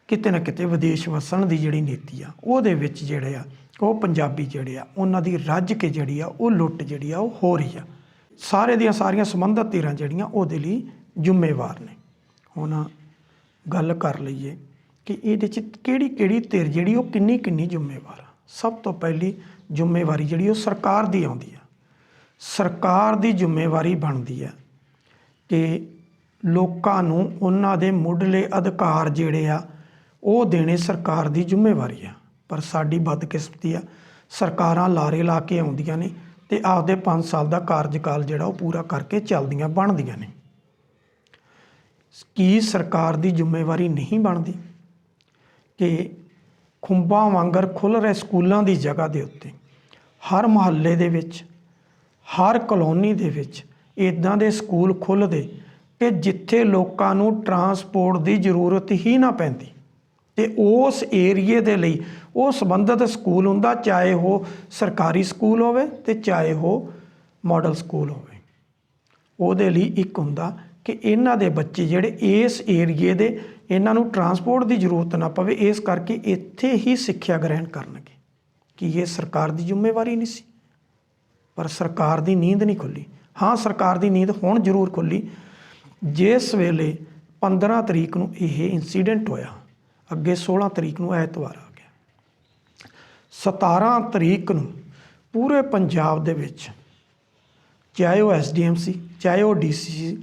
ਕਿਤੇ ਨਾ ਕਿਤੇ ਵਿਦੇਸ਼ ਵਸਣ ਦੀ ਜਿਹੜੀ ਨੀਤੀ ਆ ਉਹਦੇ ਵਿੱਚ ਜਿਹੜੇ ਆ ਉਹ ਪੰਜਾਬੀ ਜਿਹੜੇ ਆ ਉਹਨਾਂ ਦੀ ਰੱਜ ਕੇ ਜਿਹੜੀ ਆ ਉਹ ਲੁੱਟ ਜਿਹੜੀ ਆ ਉਹ ਹੋ ਰਹੀ ਆ। ਸਾਰੇ ਦੀਆਂ ਸਾਰੀਆਂ ਸੰਬੰਧਿਤ ਧਿਰਾਂ ਜਿਹੜੀਆਂ ਉਹਦੇ ਲਈ ਜ਼ਿੰਮੇਵਾਰ ਨੇ। ਹੁਣ ਗੱਲ ਕਰ ਲਈਏ ਕਿ ਇਹਦੇ 'ਚ ਕਿਹੜੀ ਕਿਹੜੀ ਧਿਰ ਜਿਹੜੀ ਉਹ ਕਿੰਨੀ ਕਿੰਨੀ ਜ਼ਿੰਮੇਵਾਰ ਆ। ਸਭ ਤੋਂ ਪਹਿਲੀ ਜ਼ਿੰਮੇਵਾਰੀ ਜਿਹੜੀ ਉਹ ਸਰਕਾਰ ਦੀ ਆਉਂਦੀ ਆ। ਸਰਕਾਰ ਦੀ ਜ਼ਿੰਮੇਵਾਰੀ ਬਣਦੀ ਆ ਕਿ ਲੋਕਾਂ ਨੂੰ ਉਹਨਾਂ ਦੇ ਮੁੱਢਲੇ ਅਧਿਕਾਰ ਜਿਹੜੇ ਆ ਉਹ ਦੇਣੇ ਸਰਕਾਰ ਦੀ ਜ਼ਿੰਮੇਵਾਰੀ ਆ। ਪਰ ਸਾਡੀ ਬਦਕਿਸਮਤੀ ਆ, ਸਰਕਾਰਾਂ ਲਾਰੇ ਲਾ ਕੇ ਆਉਂਦੀਆਂ ਨੇ ਅਤੇ ਆਪਦੇ 5 ਸਾਲ ਦਾ ਕਾਰਜਕਾਲ ਜਿਹੜਾ ਉਹ ਪੂਰਾ ਕਰਕੇ ਚੱਲਦੀਆਂ ਬਣਦੀਆਂ ਨੇ। ਕੀ ਸਰਕਾਰ ਦੀ ਜ਼ਿੰਮੇਵਾਰੀ ਨਹੀਂ ਬਣਦੀ ਕਿ ਖੁੰਬਾਂ ਵਾਂਗਰ ਖੁੱਲ੍ਹ ਰਹੇ ਸਕੂਲਾਂ ਦੀ ਜਗ੍ਹਾ ਦੇ ਉੱਤੇ ਹਰ ਮੁਹੱਲੇ ਦੇ ਵਿੱਚ, ਹਰ ਕਲੋਨੀ ਦੇ ਵਿੱਚ ਇੱਦਾਂ ਦੇ ਸਕੂਲ ਖੁੱਲ੍ਹਦੇ ਕਿ ਜਿੱਥੇ ਲੋਕਾਂ ਨੂੰ ਟਰਾਂਸਪੋਰਟ ਦੀ ਜ਼ਰੂਰਤ ਹੀ ਨਾ ਪੈਂਦੀ, ਅਤੇ ਉਸ ਏਰੀਏ ਦੇ ਲਈ ਉਹ ਸੰਬੰਧਿਤ ਸਕੂਲ ਹੁੰਦਾ, ਚਾਹੇ ਉਹ ਸਰਕਾਰੀ ਸਕੂਲ ਹੋਵੇ ਅਤੇ ਚਾਹੇ ਉਹ ਮਾਡਲ ਸਕੂਲ ਹੋਵੇ। ਉਹਦੇ ਲਈ ਇੱਕ ਹੁੰਦਾ ਕਿ ਇਹਨਾਂ ਦੇ ਬੱਚੇ ਜਿਹੜੇ ਇਸ ਏਰੀਏ ਦੇ, ਇਹਨਾਂ ਨੂੰ ਟਰਾਂਸਪੋਰਟ ਦੀ ਜ਼ਰੂਰਤ ਨਾ ਪਵੇ, ਇਸ ਕਰਕੇ ਇੱਥੇ ਹੀ ਸਿੱਖਿਆ ਗ੍ਰਹਿਣ ਕਰਨਗੇ। ਕੀ ਇਹ ਸਰਕਾਰ ਦੀ ਜ਼ਿੰਮੇਵਾਰੀ ਨਹੀਂ ਸੀ? ਪਰ ਸਰਕਾਰ ਦੀ ਨੀਂਦ ਨਹੀਂ ਖੁੱਲ੍ਹੀ। ਹਾਂ, ਸਰਕਾਰ ਦੀ ਨੀਂਦ ਹੁਣ ਜ਼ਰੂਰ ਖੁੱਲ੍ਹੀ ਜਿਸ ਵੇਲੇ 15 ਤਰੀਕ ਨੂੰ ਇਹ ਇੰਸੀਡੈਂਟ ਹੋਇਆ। ਅੱਗੇ 16 ਤਰੀਕ ਨੂੰ ਐਤਵਾਰ ਆ ਗਿਆ। 17 ਤਰੀਕ ਨੂੰ ਪੂਰੇ ਪੰਜਾਬ ਦੇ ਵਿੱਚ, ਚਾਹੇ ਉਹ SDM ਸੀ, ਚਾਹੇ ਉਹ DC ਸੀ,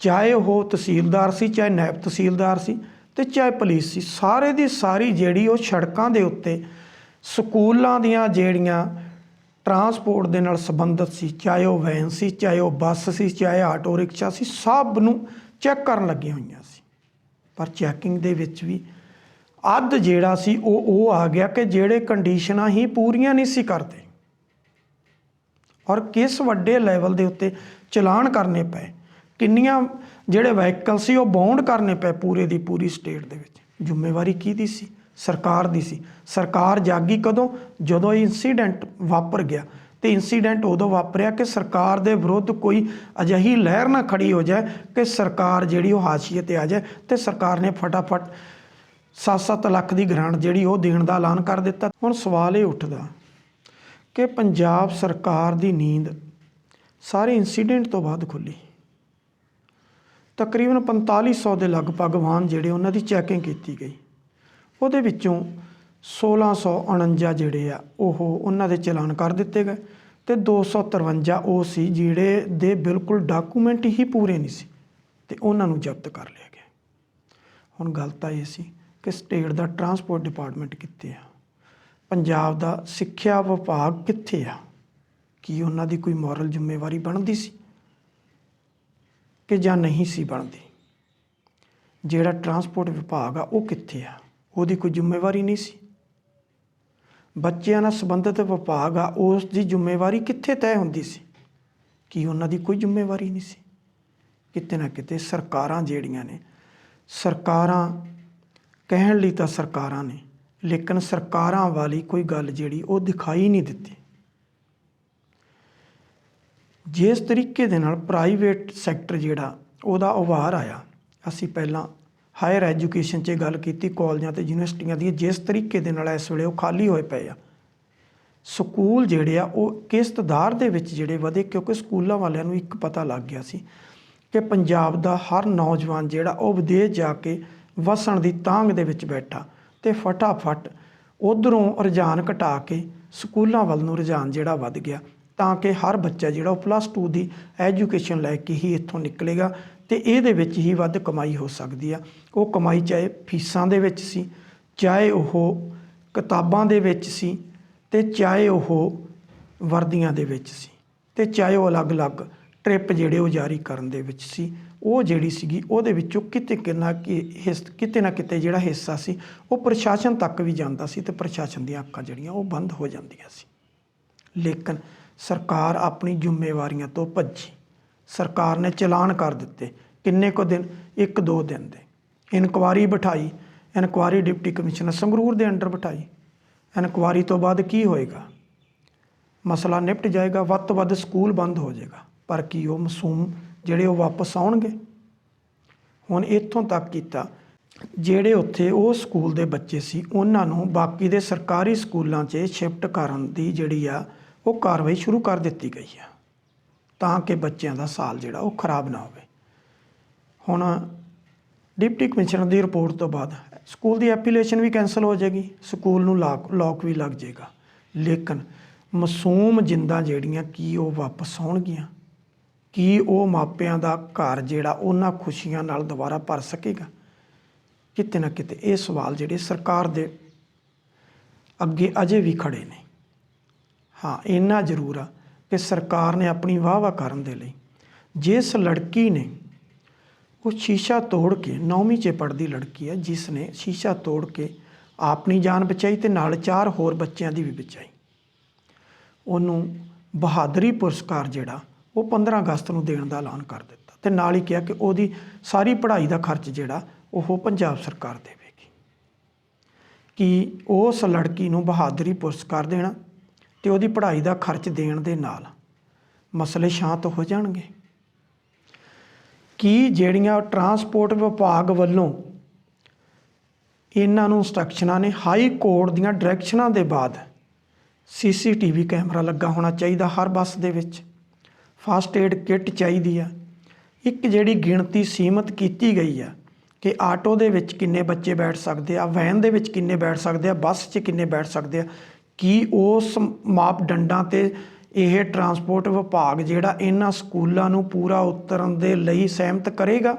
ਚਾਹੇ ਉਹ ਤਹਿਸੀਲਦਾਰ ਸੀ, ਚਾਹੇ ਨਾਇਬ ਤਹਿਸੀਲਦਾਰ ਸੀ, ਅਤੇ ਚਾਹੇ ਪੁਲਿਸ ਸੀ, ਸਾਰੇ ਦੀ ਸਾਰੀ ਜਿਹੜੀ ਉਹ ਸੜਕਾਂ ਦੇ ਉੱਤੇ ਸਕੂਲਾਂ ਦੀਆਂ ਜਿਹੜੀਆਂ ਟਰਾਂਸਪੋਰਟ ਦੇ ਨਾਲ ਸੰਬੰਧਿਤ ਸੀ, ਚਾਹੇ ਉਹ ਵੈਨ ਸੀ, ਚਾਹੇ ਉਹ ਬੱਸ ਸੀ, ਚਾਹੇ ਆਟੋ ਰਿਕਸ਼ਾ ਸੀ, ਸਭ ਨੂੰ ਚੈੱਕ ਕਰਨ ਲੱਗੀਆਂ ਹੋਈਆਂ ਸੀ। ਪਰ ਚੈਕਿੰਗ ਦੇ ਵਿੱਚ ਵੀ ਅੱਧ ਜਿਹੜਾ ਸੀ ਉਹ ਆ ਗਿਆ ਕਿ ਜਿਹੜੇ ਕੰਡੀਸ਼ਨਾਂ ਹੀ ਪੂਰੀਆਂ ਨਹੀਂ ਸੀ ਕਰਦੇ। ਔਰ ਕਿਸ ਵੱਡੇ ਲੈਵਲ ਦੇ ਉੱਤੇ ਚਲਾਨ ਕਰਨੇ ਪਏ, ਕਿੰਨੀਆਂ ਜਿਹੜੇ ਵਹੀਕਲ ਸੀ ਉਹ ਬਾਉਂਡ ਕਰਨੇ ਪਏ ਪੂਰੇ ਦੀ ਪੂਰੀ ਸਟੇਟ ਦੇ ਵਿੱਚ। ਜ਼ਿੰਮੇਵਾਰੀ ਕਿਹਦੀ ਸੀ? ਸਰਕਾਰ ਦੀ ਸੀ। ਸਰਕਾਰ ਜਾਗੀ ਕਦੋਂ? ਜਦੋਂ ਇਹ ਇੰਸੀਡੈਂਟ ਵਾਪਰ ਗਿਆ। ਅਤੇ ਇੰਸੀਡੈਂਟ ਉਦੋਂ ਵਾਪਰਿਆ ਕਿ ਸਰਕਾਰ ਦੇ ਵਿਰੁੱਧ ਕੋਈ ਅਜਿਹੀ ਲਹਿਰ ਨਾ ਖੜੀ ਹੋ ਜਾਏ ਕਿ ਸਰਕਾਰ ਜਿਹੜੀ ਉਹ ਹਾਸ਼ੀਏ 'ਤੇ ਆ ਜਾਏ, ਅਤੇ ਸਰਕਾਰ ਨੇ ਫਟਾਫਟ 7-7 ਲੱਖ ਦੀ ਗ੍ਰਾਂਟ ਜਿਹੜੀ ਉਹ ਦੇਣ ਦਾ ਐਲਾਨ ਕਰ ਦਿੱਤਾ। ਹੁਣ ਸਵਾਲ ਇਹ ਉੱਠਦਾ ਕਿ ਪੰਜਾਬ ਸਰਕਾਰ ਦੀ ਨੀਂਦ ਸਾਰੇ ਇੰਸੀਡੈਂਟ ਤੋਂ ਬਾਅਦ ਖੁੱਲ੍ਹੀ। ਤਕਰੀਬਨ 4500 ਦੇ ਲਗਭਗ ਵਾਹਨ ਜਿਹੜੇ ਉਹਨਾਂ ਦੀ ਚੈਕਿੰਗ ਕੀਤੀ ਗਈ। ਉਹਦੇ ਵਿੱਚੋਂ 1649 ਜਿਹੜੇ ਆ ਉਹ ਉਹਨਾਂ ਦੇ ਚਲਾਨ ਕਰ ਦਿੱਤੇ ਗਏ, ਅਤੇ 253 ਉਹ ਸੀ ਜਿਹੜੇ ਦੇ ਬਿਲਕੁਲ ਡਾਕੂਮੈਂਟ ਹੀ ਪੂਰੇ ਨਹੀਂ ਸੀ, ਅਤੇ ਉਹਨਾਂ ਨੂੰ ਜ਼ਬਤ ਕਰ ਲਿਆ ਗਿਆ। ਹੁਣ ਗੱਲ ਤਾਂ ਇਹ ਸੀ ਕਿ ਸਟੇਟ ਦਾ ਟਰਾਂਸਪੋਰਟ ਡਿਪਾਰਟਮੈਂਟ ਕਿੱਥੇ ਆ? ਪੰਜਾਬ ਦਾ ਸਿੱਖਿਆ ਵਿਭਾਗ ਕਿੱਥੇ ਆ? ਕੀ ਉਹਨਾਂ ਦੀ ਕੋਈ ਮੋਰਲ ਜ਼ਿੰਮੇਵਾਰੀ ਬਣਦੀ ਸੀ? ਕਿ ਜਾਂ ਨਹੀਂ ਸੀ ਬਣਦੀ। ਜਿਹੜਾ ਟਰਾਂਸਪੋਰਟ ਵਿਭਾਗ ਆ ਉਹ ਕਿੱਥੇ ਆ? ਉਹਦੀ ਕੋਈ ਜ਼ਿੰਮੇਵਾਰੀ ਨਹੀਂ ਸੀ। ਬੱਚਿਆਂ ਨਾਲ ਸੰਬੰਧਿਤ ਵਿਭਾਗ ਆ ਉਸ ਦੀ ਜ਼ਿੰਮੇਵਾਰੀ ਕਿੱਥੇ ਤੈਅ ਹੁੰਦੀ ਸੀ? ਕੀ ਉਹਨਾਂ ਦੀ ਕੋਈ ਜ਼ਿੰਮੇਵਾਰੀ ਨਹੀਂ ਸੀ? ਕਿਤੇ ਨਾ ਕਿਤੇ ਸਰਕਾਰਾਂ ਜਿਹੜੀਆਂ ਨੇ, ਸਰਕਾਰਾਂ ਕਹਿਣ ਲਈ ਤਾਂ ਸਰਕਾਰਾਂ ਨੇ, ਲੇਕਿਨ ਸਰਕਾਰਾਂ ਵਾਲੀ ਕੋਈ ਗੱਲ ਜਿਹੜੀ ਉਹ ਦਿਖਾਈ ਨਹੀਂ ਦਿੱਤੀ। ਜਿਸ ਤਰੀਕੇ ਦੇ ਨਾਲ ਪ੍ਰਾਈਵੇਟ ਸੈਕਟਰ ਜਿਹੜਾ ਉਹਦਾ ਉਭਾਰ ਆਇਆ, ਅਸੀਂ ਪਹਿਲਾਂ ਹਾਇਰ ਐਜੂਕੇਸ਼ਨ 'ਚ ਗੱਲ ਕੀਤੀ, ਕਾਲਜਾਂ ਅਤੇ ਯੂਨੀਵਰਸਿਟੀਆਂ ਦੀਆਂ ਜਿਸ ਤਰੀਕੇ ਦੇ ਨਾਲ ਇਸ ਵੇਲੇ ਉਹ ਖਾਲੀ ਹੋਏ ਪਏ ਆ। ਸਕੂਲ ਜਿਹੜੇ ਆ ਉਹ ਕਿਸ ਤਾਦਾਦ ਦੇ ਵਿੱਚ ਜਿਹੜੇ ਵਧੇ, ਕਿਉਂਕਿ ਸਕੂਲਾਂ ਵਾਲਿਆਂ ਨੂੰ ਇੱਕ ਪਤਾ ਲੱਗ ਗਿਆ ਸੀ ਕਿ ਪੰਜਾਬ ਦਾ ਹਰ ਨੌਜਵਾਨ ਜਿਹੜਾ ਉਹ ਵਿਦੇਸ਼ ਜਾ ਕੇ ਵਸਣ ਦੀ ਤਾਂਘ ਦੇ ਵਿੱਚ ਬੈਠਾ, ਅਤੇ ਫਟਾਫਟ ਉੱਧਰੋਂ ਰੁਝਾਨ ਘਟਾ ਕੇ ਸਕੂਲਾਂ ਵੱਲ ਨੂੰ ਰੁਝਾਨ ਜਿਹੜਾ ਵੱਧ ਗਿਆ, ਤਾਂ ਕਿ ਹਰ ਬੱਚਾ ਜਿਹੜਾ ਉਹ +2 ਦੀ ਐਜੂਕੇਸ਼ਨ ਲੈ ਕੇ ਹੀ ਇੱਥੋਂ ਨਿਕਲੇਗਾ ਅਤੇ ਇਹਦੇ ਵਿੱਚ ਹੀ ਵੱਧ ਕਮਾਈ ਹੋ ਸਕਦੀ ਆ। ਉਹ ਕਮਾਈ ਚਾਹੇ ਫੀਸਾਂ ਦੇ ਵਿੱਚ ਸੀ, ਚਾਹੇ ਉਹ ਕਿਤਾਬਾਂ ਦੇ ਵਿੱਚ ਸੀ, ਅਤੇ ਚਾਹੇ ਉਹ ਵਰਦੀਆਂ ਦੇ ਵਿੱਚ ਸੀ, ਅਤੇ ਚਾਹੇ ਉਹ ਅਲੱਗ-ਅਲੱਗ ਟ੍ਰਿਪ ਜਿਹੜੇ ਉਹ ਜਾਰੀ ਕਰਨ ਦੇ ਵਿੱਚ ਸੀ। ਉਹ ਜਿਹੜੀ ਸੀਗੀ ਉਹਦੇ ਵਿੱਚੋਂ ਕਿਤੇ ਨਾ ਕਿਤੇ ਜਿਹੜਾ ਹਿੱਸਾ ਸੀ ਉਹ ਪ੍ਰਸ਼ਾਸਨ ਤੱਕ ਵੀ ਜਾਂਦਾ ਸੀ, ਅਤੇ ਪ੍ਰਸ਼ਾਸਨ ਦੀਆਂ ਅੱਖਾਂ ਜਿਹੜੀਆਂ ਉਹ ਬੰਦ ਹੋ ਜਾਂਦੀਆਂ ਸੀ। ਲੇਕਿਨ ਸਰਕਾਰ ਆਪਣੀ ਜ਼ਿੰਮੇਵਾਰੀਆਂ ਤੋਂ ਭੱਜੀ। ਸਰਕਾਰ ਨੇ ਚਲਾਨ ਕਰ ਦਿੱਤੇ ਕਿੰਨੇ ਕੁ ਦਿਨ, 1-2 ਦਿਨ ਦੇ। ਇਨਕੁਆਰੀ ਬਿਠਾਈ, ਇਨਕੁਆਰੀ ਡਿਪਟੀ ਕਮਿਸ਼ਨਰ ਸੰਗਰੂਰ ਦੇ ਅੰਡਰ ਬਿਠਾਈ। ਇਨਕੁਆਰੀ ਤੋਂ ਬਾਅਦ ਕੀ ਹੋਏਗਾ? ਮਸਲਾ ਨਿਪਟ ਜਾਏਗਾ, ਵੱਧ ਤੋਂ ਵੱਧ ਸਕੂਲ ਬੰਦ ਹੋ ਜਾਏਗਾ। ਪਰ ਕੀ ਉਹ ਮਾਸੂਮ ਜਿਹੜੇ ਉਹ ਵਾਪਸ ਆਉਣਗੇ? ਹੁਣ ਇੱਥੋਂ ਤੱਕ ਕੀਤਾ, ਜਿਹੜੇ ਉੱਥੇ ਉਹ ਸਕੂਲ ਦੇ ਬੱਚੇ ਸੀ ਉਹਨਾਂ ਨੂੰ ਬਾਕੀ ਦੇ ਸਰਕਾਰੀ ਸਕੂਲਾਂ 'ਚ ਸ਼ਿਫਟ ਕਰਨ ਦੀ ਜਿਹੜੀ ਆ ਉਹ ਕਾਰਵਾਈ ਸ਼ੁਰੂ ਕਰ ਦਿੱਤੀ ਗਈ ਆ, ਤਾਂ ਕਿ ਬੱਚਿਆਂ ਦਾ ਸਾਲ ਜਿਹੜਾ ਉਹ ਖਰਾਬ ਨਾ ਹੋਵੇ। ਹੁਣ ਡਿਪਟੀ ਕਮਿਸ਼ਨਰ ਦੀ ਰਿਪੋਰਟ ਤੋਂ ਬਾਅਦ ਸਕੂਲ ਦੀ ਐਪਲੀਕੇਸ਼ਨ ਵੀ ਕੈਂਸਲ ਹੋ ਜਾਏਗੀ, ਸਕੂਲ ਨੂੰ ਲੌਕ ਵੀ ਲੱਗ ਜਾਏਗਾ। ਲੇਕਿਨ ਮਾਸੂਮ ਜਿੰਦਾਂ ਜਿਹੜੀਆਂ ਕੀ ਉਹ ਵਾਪਸ ਆਉਣਗੀਆਂ? ਕੀ ਉਹ ਮਾਪਿਆਂ ਦਾ ਘਰ ਜਿਹੜਾ ਉਹਨਾਂ ਖੁਸ਼ੀਆਂ ਨਾਲ ਦੁਬਾਰਾ ਭਰ ਸਕੇਗਾ? ਕਿਤੇ ਨਾ ਕਿਤੇ ਇਹ ਸਵਾਲ ਜਿਹੜੇ ਸਰਕਾਰ ਦੇ ਅੱਗੇ ਅਜੇ ਵੀ ਖੜੇ ਨੇ। ਹਾਂ, ਇੰਨਾ ਜ਼ਰੂਰ ਆ ਕਿ ਸਰਕਾਰ ਨੇ ਆਪਣੀ ਵਾਹ ਕਰਨ ਦੇ ਲਈ, ਜਿਸ ਲੜਕੀ ਨੇ ਉਹ ਸ਼ੀਸ਼ਾ ਤੋੜ ਕੇ 9ਵੀਂ 'ਚ ਪੜ੍ਹਦੀ ਲੜਕੀ ਹੈ, ਜਿਸ ਨੇ ਸ਼ੀਸ਼ਾ ਤੋੜ ਕੇ ਆਪਣੀ ਜਾਨ ਬਚਾਈ ਅਤੇ ਨਾਲ 4 ਹੋਰ ਬੱਚਿਆਂ ਦੀ ਵੀ ਬਚਾਈ, ਉਹਨੂੰ ਬਹਾਦਰੀ ਪੁਰਸਕਾਰ ਜਿਹੜਾ ਉਹ 15 ਅਗਸਤ ਨੂੰ ਦੇਣ ਦਾ ਐਲਾਨ ਕਰ ਦਿੱਤਾ, ਅਤੇ ਨਾਲ ਹੀ ਕਿਹਾ ਕਿ ਉਹਦੀ ਸਾਰੀ ਪੜ੍ਹਾਈ ਦਾ ਖਰਚ ਜਿਹੜਾ ਉਹ ਪੰਜਾਬ ਸਰਕਾਰ ਦੇਵੇਗੀ। ਕਿ ਉਸ ਲੜਕੀ ਨੂੰ ਬਹਾਦਰੀ ਪੁਰਸਕਾਰ ਦੇਣਾ ਅਤੇ ਉਹਦੀ ਪੜ੍ਹਾਈ ਦਾ ਖਰਚ ਦੇਣ ਦੇ ਨਾਲ ਮਸਲੇ ਸ਼ਾਂਤ ਹੋ ਜਾਣਗੇ? ਕੀ ਜਿਹੜੀਆਂ ਟਰਾਂਸਪੋਰਟ ਵਿਭਾਗ ਵੱਲੋਂ ਇਹਨਾਂ ਨੂੰ ਇੰਸਟਰਕਸ਼ਨਾਂ ਨੇ, ਹਾਈ ਕੋਰਟ ਦੀਆਂ ਡਾਇਰੈਕਸ਼ਨਾਂ ਦੇ ਬਾਅਦ CCTV ਕੈਮਰਾ ਲੱਗਾ ਹੋਣਾ ਚਾਹੀਦਾ ਹਰ ਬੱਸ ਦੇ ਵਿੱਚ, ਫਸਟ ਏਡ ਕਿੱਟ ਚਾਹੀਦੀ ਆ, ਇੱਕ ਜਿਹੜੀ ਗਿਣਤੀ ਸੀਮਤ ਕੀਤੀ ਗਈ ਆ ਕਿ ਆਟੋ ਦੇ ਵਿੱਚ ਕਿੰਨੇ ਬੱਚੇ ਬੈਠ ਸਕਦੇ ਆ, ਵੈਨ ਦੇ ਵਿੱਚ ਕਿੰਨੇ ਬੈਠ ਸਕਦੇ ਆ, ਬੱਸ 'ਚ ਕਿੰਨੇ ਬੈਠ ਸਕਦੇ ਆ, ਕੀ ਉਸ ਮਾਪਦੰਡਾਂ 'ਤੇ ਇਹ ਟਰਾਂਸਪੋਰਟ ਵਿਭਾਗ ਜਿਹੜਾ ਇਹਨਾਂ ਸਕੂਲਾਂ ਨੂੰ ਪੂਰਾ ਉਤਰਨ ਦੇ ਲਈ ਸਹਿਮਤ ਕਰੇਗਾ,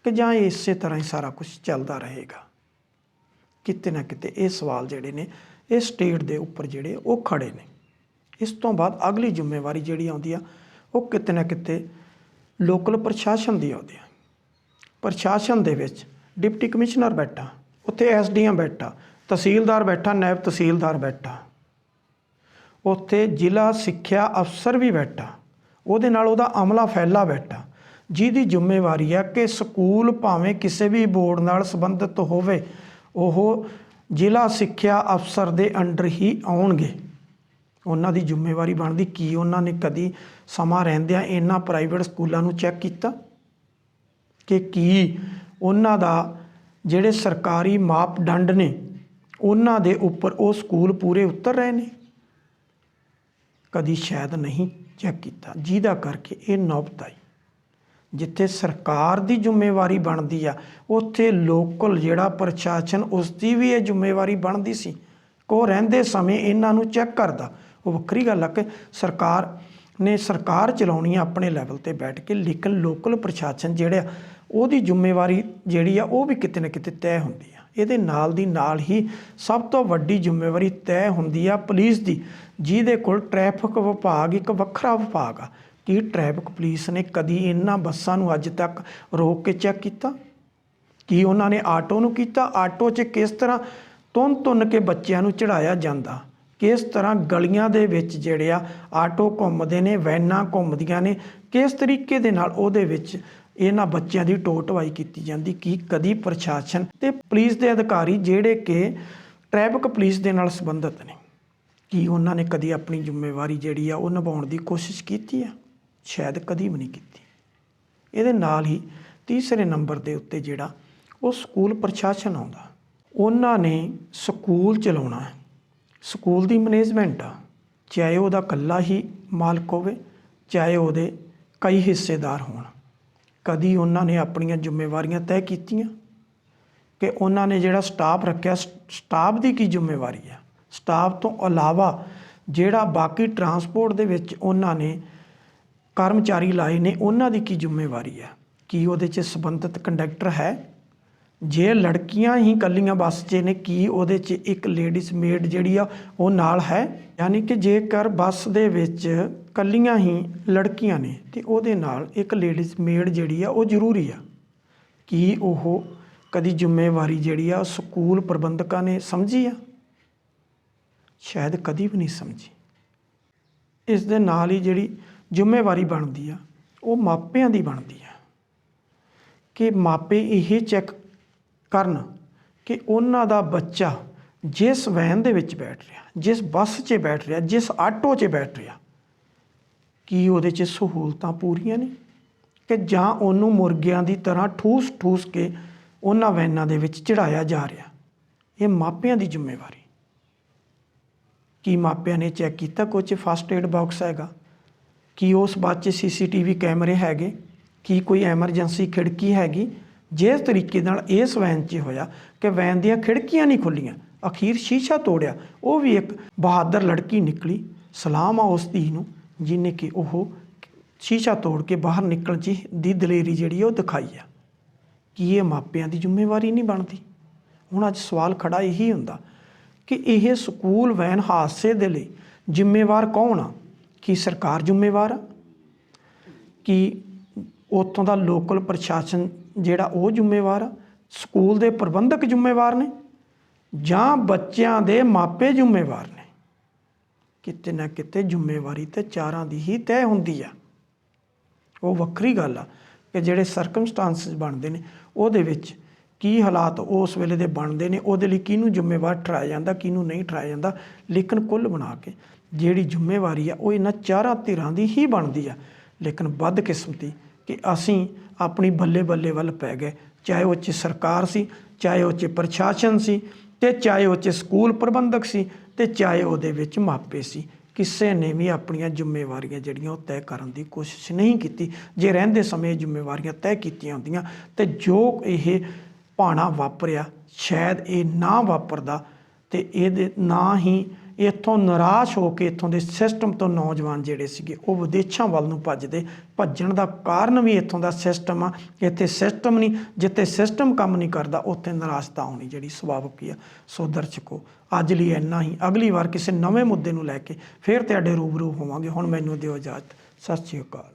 ਕਿ ਜਾਂ ਇਸੇ ਤਰ੍ਹਾਂ ਹੀ ਸਾਰਾ ਕੁਝ ਚੱਲਦਾ ਰਹੇਗਾ? ਕਿਤੇ ਨਾ ਕਿਤੇ ਇਹ ਸਵਾਲ ਜਿਹੜੇ ਨੇ ਇਹ ਸਟੇਟ ਦੇ ਉੱਪਰ ਜਿਹੜੇ ਉਹ ਖੜੇ ਨੇ। ਇਸ ਤੋਂ ਬਾਅਦ ਅਗਲੀ ਜ਼ਿੰਮੇਵਾਰੀ ਜਿਹੜੀ ਆਉਂਦੀ ਆ ਉਹ ਕਿਤੇ ਨਾ ਕਿਤੇ ਲੋਕਲ ਪ੍ਰਸ਼ਾਸਨ ਦੀ ਆਉਂਦੀ ਆ। ਪ੍ਰਸ਼ਾਸਨ ਦੇ ਵਿੱਚ ਡਿਪਟੀ ਕਮਿਸ਼ਨਰ ਬੈਠਾ, ਉੱਥੇ SDM ਬੈਠਾ, ਤਹਿਸੀਲਦਾਰ ਬੈਠਾ, ਨਾਇਬ ਤਹਿਸੀਲਦਾਰ ਬੈਠਾ, ਉੱਥੇ ਜ਼ਿਲ੍ਹਾ ਸਿੱਖਿਆ ਅਫਸਰ ਵੀ ਬੈਠਾ, ਉਹਦੇ ਨਾਲ ਉਹਦਾ ਅਮਲਾ ਫੈਲਾ ਬੈਠਾ, ਜਿਹਦੀ ਜ਼ਿੰਮੇਵਾਰੀ ਆ ਕਿ ਸਕੂਲ ਭਾਵੇਂ ਕਿਸੇ ਵੀ ਬੋਰਡ ਨਾਲ ਸੰਬੰਧਿਤ ਹੋਵੇ ਉਹ ਜ਼ਿਲ੍ਹਾ ਸਿੱਖਿਆ ਅਫਸਰ ਦੇ ਅੰਡਰ ਹੀ ਆਉਣਗੇ। ਉਹਨਾਂ ਦੀ ਜ਼ਿੰਮੇਵਾਰੀ ਬਣਦੀ। ਕੀ ਉਹਨਾਂ ਨੇ ਕਦੀ ਸਮਾਂ ਰਹਿੰਦਿਆਂ ਇਹਨਾਂ ਪ੍ਰਾਈਵੇਟ ਸਕੂਲਾਂ ਨੂੰ ਚੈੱਕ ਕੀਤਾ ਕਿ ਕੀ ਉਹਨਾਂ ਦਾ ਜਿਹੜੇ ਸਰਕਾਰੀ ਮਾਪਦੰਡ ਨੇ ਉਹਨਾਂ ਦੇ ਉੱਪਰ ਉਹ ਸਕੂਲ ਪੂਰੇ ਉਤਰ ਰਹੇ ਨੇ? ਕਦੀ ਸ਼ਾਇਦ ਨਹੀਂ ਚੈੱਕ ਕੀਤਾ, ਜਿਹਦਾ ਕਰਕੇ ਇਹ ਨੌਬਤ ਆਈ। ਜਿੱਥੇ ਸਰਕਾਰ ਦੀ ਜ਼ਿੰਮੇਵਾਰੀ ਬਣਦੀ ਆ ਉੱਥੇ ਲੋਕਲ ਜਿਹੜਾ ਪ੍ਰਸ਼ਾਸਨ ਉਸ ਦੀ ਵੀ ਇਹ ਜ਼ਿੰਮੇਵਾਰੀ ਬਣਦੀ ਸੀ ਕਿ ਉਹ ਰਹਿੰਦੇ ਸਮੇਂ ਇਹਨਾਂ ਨੂੰ ਚੈੱਕ ਕਰਦਾ। ਉਹ ਵੱਖਰੀ ਗੱਲ ਆ ਕਿ ਸਰਕਾਰ ਚਲਾਉਣੀ ਆ ਆਪਣੇ ਲੈਵਲ 'ਤੇ ਬੈਠ ਕੇ, ਲੇਕਿਨ ਲੋਕਲ ਪ੍ਰਸ਼ਾਸਨ ਜਿਹੜਾ ਉਹਦੀ ਜ਼ਿੰਮੇਵਾਰੀ ਜਿਹੜੀ ਆ ਉਹ ਵੀ ਕਿਤੇ ਨਾ ਕਿਤੇ ਤੈਅ ਹੁੰਦੀ ਆ। ਇਹਦੇ ਨਾਲ ਦੀ ਨਾਲ ਹੀ ਸਭ ਤੋਂ ਵੱਡੀ ਜ਼ਿੰਮੇਵਾਰੀ ਤੈਅ ਹੁੰਦੀ ਆ ਪੁਲਿਸ ਦੀ, ਜਿਹਦੇ ਕੋਲ ਟ੍ਰੈਫਿਕ ਵਿਭਾਗ ਇੱਕ ਵੱਖਰਾ ਵਿਭਾਗ ਆ। ਕੀ ਟ੍ਰੈਫਿਕ ਪੁਲਿਸ ਨੇ ਕਦੀ ਇਹਨਾਂ ਬੱਸਾਂ ਨੂੰ ਅੱਜ ਤੱਕ ਰੋਕ ਕੇ ਚੈੱਕ ਕੀਤਾ? ਕੀ ਉਹਨਾਂ ਨੇ ਆਟੋ ਨੂੰ ਕੀਤਾ? ਆਟੋ 'ਚ ਕਿਸ ਤਰ੍ਹਾਂ ਤੁੰਨ ਕੇ ਬੱਚਿਆਂ ਨੂੰ ਚੜ੍ਹਾਇਆ ਜਾਂਦਾ, ਕਿਸ ਤਰ੍ਹਾਂ ਗਲੀਆਂ ਦੇ ਵਿੱਚ ਜਿਹੜੇ ਆ ਆਟੋ ਘੁੰਮਦੇ ਨੇ, ਵੈਨਾਂ ਘੁੰਮਦੀਆਂ ਨੇ, ਕਿਸ ਤਰੀਕੇ ਦੇ ਨਾਲ ਉਹਦੇ ਵਿੱਚ ਇਹਨਾਂ ਬੱਚਿਆਂ ਦੀ ਢੋਅ ਢੁਆਈ ਕੀਤੀ ਜਾਂਦੀ। ਕੀ ਕਦੀ ਪ੍ਰਸ਼ਾਸਨ ਤੇ ਪੁਲਿਸ ਦੇ ਅਧਿਕਾਰੀ ਜਿਹੜੇ ਕਿ ਟ੍ਰੈਫਿਕ ਪੁਲਿਸ ਦੇ ਨਾਲ ਸੰਬੰਧਿਤ ਨੇ, ਕੀ ਉਹਨਾਂ ਨੇ ਕਦੀ ਆਪਣੀ ਜ਼ਿੰਮੇਵਾਰੀ ਜਿਹੜੀ ਆ ਉਹ ਨਿਭਾਉਣ ਦੀ ਕੋਸ਼ਿਸ਼ ਕੀਤੀ ਆ? ਸ਼ਾਇਦ ਕਦੀ ਵੀ ਨਹੀਂ ਕੀਤੀ। ਇਹਦੇ ਨਾਲ ਹੀ ਤੀਸਰੇ ਨੰਬਰ ਦੇ ਉੱਤੇ ਜਿਹੜਾ ਉਹ ਸਕੂਲ ਪ੍ਰਸ਼ਾਸਨ ਆਉਂਦਾ। ਉਹਨਾਂ ਨੇ ਸਕੂਲ ਚਲਾਉਣਾ, ਸਕੂਲ ਦੀ ਮੈਨੇਜਮੈਂਟ ਆ, ਚਾਹੇ ਉਹਦਾ ਇਕੱਲਾ ਹੀ ਮਾਲਕ ਹੋਵੇ, ਚਾਹੇ ਉਹਦੇ ਕਈ ਹਿੱਸੇਦਾਰ ਹੋਣ। ਕਦੀ ਉਹਨਾਂ ਨੇ ਆਪਣੀਆਂ ਜ਼ਿੰਮੇਵਾਰੀਆਂ ਤੈਅ ਕੀਤੀਆਂ ਕਿ ਉਹਨਾਂ ਨੇ ਜਿਹੜਾ ਸਟਾਫ ਰੱਖਿਆ, ਸਟਾਫ ਦੀ ਕੀ ਜ਼ਿੰਮੇਵਾਰੀ ਆ? ਸਟਾਫ ਤੋਂ ਇਲਾਵਾ ਜਿਹੜਾ ਬਾਕੀ ਟਰਾਂਸਪੋਰਟ ਦੇ ਵਿੱਚ ਉਹਨਾਂ ਨੇ ਕਰਮਚਾਰੀ ਲਾਏ ਨੇ, ਉਹਨਾਂ ਦੀ ਕੀ ਜ਼ਿੰਮੇਵਾਰੀ ਆ? ਕੀ ਉਹਦੇ 'ਚ ਸੰਬੰਧਿਤ ਕੰਡਕਟਰ ਹੈ? ਜੇ ਲੜਕੀਆਂ ਹੀ ਇਕੱਲੀਆਂ ਬੱਸ 'ਚ ਨੇ, ਕੀ ਉਹਦੇ 'ਚ ਇੱਕ ਲੇਡੀਜ਼ ਮੇਡ ਜਿਹੜੀ ਆ ਉਹ ਨਾਲ ਹੈ? ਯਾਨੀ ਕਿ ਜੇਕਰ ਬੱਸ ਦੇ ਵਿੱਚ ਇਕੱਲੀਆਂ ਹੀ ਲੜਕੀਆਂ ਨੇ ਤੇ ਉਹਦੇ ਨਾਲ ਇੱਕ ਲੇਡੀਜ਼ ਮੇਡ ਜਿਹੜੀ ਆ ਉਹ ਜ਼ਰੂਰੀ ਆ। ਕੀ ਉਹ ਕਦੀ ਜ਼ਿੰਮੇਵਾਰੀ ਜਿਹੜੀ ਆ ਸਕੂਲ ਪ੍ਰਬੰਧਕਾਂ ਨੇ ਸਮਝੀ ਆ? ਸ਼ਾਇਦ ਕਦੀ ਵੀ ਨਹੀਂ ਸਮਝੀ। ਇਸ ਦੇ ਨਾਲ ਹੀ ਜਿਹੜੀ ਜ਼ਿੰਮੇਵਾਰੀ ਬਣਦੀ ਆ ਉਹ ਮਾਪਿਆਂ ਦੀ ਬਣਦੀ ਆ ਕਿ ਮਾਪੇ ਇਹ ਚੈੱਕ ਕਰਨ ਕਿ ਉਹਨਾਂ ਦਾ ਬੱਚਾ ਜਿਸ ਵੈਨ ਦੇ ਵਿੱਚ ਬੈਠ ਰਿਹਾ, ਜਿਸ ਬੱਸ 'ਚ ਬੈਠ ਰਿਹਾ, ਜਿਸ ਆਟੋ 'ਚ ਬੈਠ ਰਿਹਾ, ਕੀ ਉਹਦੇ 'ਚ ਸਹੂਲਤਾਂ ਪੂਰੀਆਂ ਨੇ ਕਿ ਜਾਂ ਉਹਨੂੰ ਮੁਰਗਿਆਂ ਦੀ ਤਰ੍ਹਾਂ ਠੂਸ ਕੇ ਉਹਨਾਂ ਵੈਨਾਂ ਦੇ ਵਿੱਚ ਚੜ੍ਹਾਇਆ ਜਾ ਰਿਹਾ। ਇਹ ਮਾਪਿਆਂ ਦੀ ਜ਼ਿੰਮੇਵਾਰੀ। ਕੀ ਮਾਪਿਆਂ ਨੇ ਚੈੱਕ ਕੀਤਾ ਕੁਝ ਫਸਟ ਏਡ ਬਾਕਸ ਹੈਗਾ? ਕੀ ਉਸ ਬੱਸ 'ਚ CCTV ਕੈਮਰੇ ਹੈਗੇ? ਕੀ ਕੋਈ ਐਮਰਜੈਂਸੀ ਖਿੜਕੀ ਹੈਗੀ? ਜਿਸ ਤਰੀਕੇ ਨਾਲ ਇਸ ਵੈਨ 'ਚ ਹੋਇਆ ਕਿ ਵੈਨ ਦੀਆਂ ਖਿੜਕੀਆਂ ਨਹੀਂ ਖੁੱਲੀਆਂ, ਅਖੀਰ ਸ਼ੀਸ਼ਾ ਤੋੜਿਆ, ਉਹ ਵੀ ਇੱਕ ਬਹਾਦਰ ਲੜਕੀ ਨਿਕਲੀ। ਸਲਾਮ ਆ ਉਸ ਧੀ ਨੂੰ ਜਿਹਨੇ ਕਿ ਉਹ ਸ਼ੀਸ਼ਾ ਤੋੜ ਕੇ ਬਾਹਰ ਨਿਕਲਣ 'ਚ ਦੀ ਦਲੇਰੀ ਜਿਹੜੀ ਉਹ ਦਿਖਾਈ ਆ। ਕੀ ਇਹ ਮਾਪਿਆਂ ਦੀ ਜ਼ਿੰਮੇਵਾਰੀ ਨਹੀਂ ਬਣਦੀ? ਹੁਣ ਅੱਜ ਸਵਾਲ ਖੜਾ ਇਹੀ ਹੁੰਦਾ ਕਿ ਇਹ ਸਕੂਲ ਵੈਨ ਹਾਦਸੇ ਦੇ ਲਈ ਜ਼ਿੰਮੇਵਾਰ ਕੌਣ ਆ? ਕੀ ਸਰਕਾਰ ਜ਼ਿੰਮੇਵਾਰ ਆ? ਕੀ ਉੱਥੋਂ ਦਾ ਲੋਕਲ ਪ੍ਰਸ਼ਾਸਨ ਜਿਹੜਾ ਉਹ ਜ਼ਿੰਮੇਵਾਰ ਆ? ਸਕੂਲ ਦੇ ਪ੍ਰਬੰਧਕ ਜ਼ਿੰਮੇਵਾਰ ਨੇ ਜਾਂ ਬੱਚਿਆਂ ਦੇ ਮਾਪੇ ਜ਼ਿੰਮੇਵਾਰ ਨੇ? ਕਿਤੇ ਨਾ ਕਿਤੇ ਜ਼ਿੰਮੇਵਾਰੀ ਤੇ ਚਾਰਾਂ ਦੀ ਹੀ ਤੈਅ ਹੁੰਦੀ ਆ। ਉਹ ਵੱਖਰੀ ਗੱਲ ਆ ਕਿ ਜਿਹੜੇ ਸਰਕਮਸਟਾਂਸਿਸ ਬਣਦੇ ਨੇ ਉਹਦੇ ਵਿੱਚ ਕੀ ਹਾਲਾਤ ਉਸ ਵੇਲੇ ਦੇ ਬਣਦੇ ਨੇ, ਉਹਦੇ ਲਈ ਕਿਹਨੂੰ ਜ਼ਿੰਮੇਵਾਰ ਠਹਿਰਾਇਆ ਜਾਂਦਾ, ਕਿਹਨੂੰ ਨਹੀਂ ਠਹਿਰਾਇਆ ਜਾਂਦਾ। ਲੇਕਿਨ ਕੁੱਲ ਬਣਾ ਕੇ ਜਿਹੜੀ ਜ਼ਿੰਮੇਵਾਰੀ ਆ ਉਹ ਇਹਨਾਂ ਚਾਰਾਂ ਧਿਰਾਂ ਦੀ ਹੀ ਬਣਦੀ ਆ। ਲੇਕਿਨ ਬਦਕਿਸਮਤੀ ਕਿ ਅਸੀਂ ਆਪਣੀ ਬੱਲੇ ਵੱਲ ਪੈ ਗਏ, ਚਾਹੇ ਉਹ 'ਚ ਸਰਕਾਰ ਸੀ, ਚਾਹੇ ਉਹ 'ਚ ਪ੍ਰਸ਼ਾਸਨ ਸੀ, ਤੇ ਚਾਹੇ ਉਹ 'ਚ ਸਕੂਲ ਪ੍ਰਬੰਧਕ ਸੀ, ਤੇ ਚਾਹੇ ਉਹਦੇ ਵਿੱਚ ਮਾਪੇ ਸੀ। ਕਿਸੇ ਨੇ ਵੀ ਆਪਣੀਆਂ ਜ਼ਿੰਮੇਵਾਰੀਆਂ ਜਿਹੜੀਆਂ ਉਹ ਤੈਅ ਕਰਨ ਦੀ ਕੋਸ਼ਿਸ਼ ਨਹੀਂ ਕੀਤੀ। ਜੇ ਰਹਿੰਦੇ ਸਮੇਂ ਜ਼ਿੰਮੇਵਾਰੀਆਂ ਤੈਅ ਕੀਤੀਆਂ ਹੁੰਦੀਆਂ ਤੇ ਜੋ ਇਹ ਭਾਣਾ ਵਾਪਰਿਆ ਸ਼ਾਇਦ ਇਹ ਨਾ ਵਾਪਰਦਾ, ਤੇ ਇਹਦੇ ਨਾ ਹੀ ਇੱਥੋਂ ਨਿਰਾਸ਼ ਹੋ ਕੇ ਇੱਥੋਂ ਦੇ ਸਿਸਟਮ ਤੋਂ ਨੌਜਵਾਨ ਜਿਹੜੇ ਸੀਗੇ ਉਹ ਵਿਦੇਸ਼ਾਂ ਵੱਲ ਨੂੰ ਭੱਜਣ ਦਾ ਕਾਰਨ ਵੀ ਇੱਥੋਂ ਦਾ ਸਿਸਟਮ ਆ। ਇੱਥੇ ਸਿਸਟਮ ਨਹੀਂ, ਜਿੱਥੇ ਸਿਸਟਮ ਕੰਮ ਨਹੀਂ ਕਰਦਾ ਉੱਥੇ ਨਿਰਾਸ਼ਤਾ ਆਉਣੀ ਜਿਹੜੀ ਸੁਭਾਵਿਕ ਹੀ ਆ। ਸੋ ਦਰਸ਼ਕੋ, ਅੱਜ ਲਈ ਇੰਨਾ ਹੀ। ਅਗਲੀ ਵਾਰ ਕਿਸੇ ਨਵੇਂ ਮੁੱਦੇ ਨੂੰ ਲੈ ਕੇ ਫਿਰ ਤੁਹਾਡੇ ਰੂਬਰੂ ਹੋਵਾਂਗੇ। ਹੁਣ ਮੈਨੂੰ ਦਿਓ ਇਜਾਜ਼ਤ। ਸਤਿ ਸ਼੍ਰੀ ਅਕਾਲ।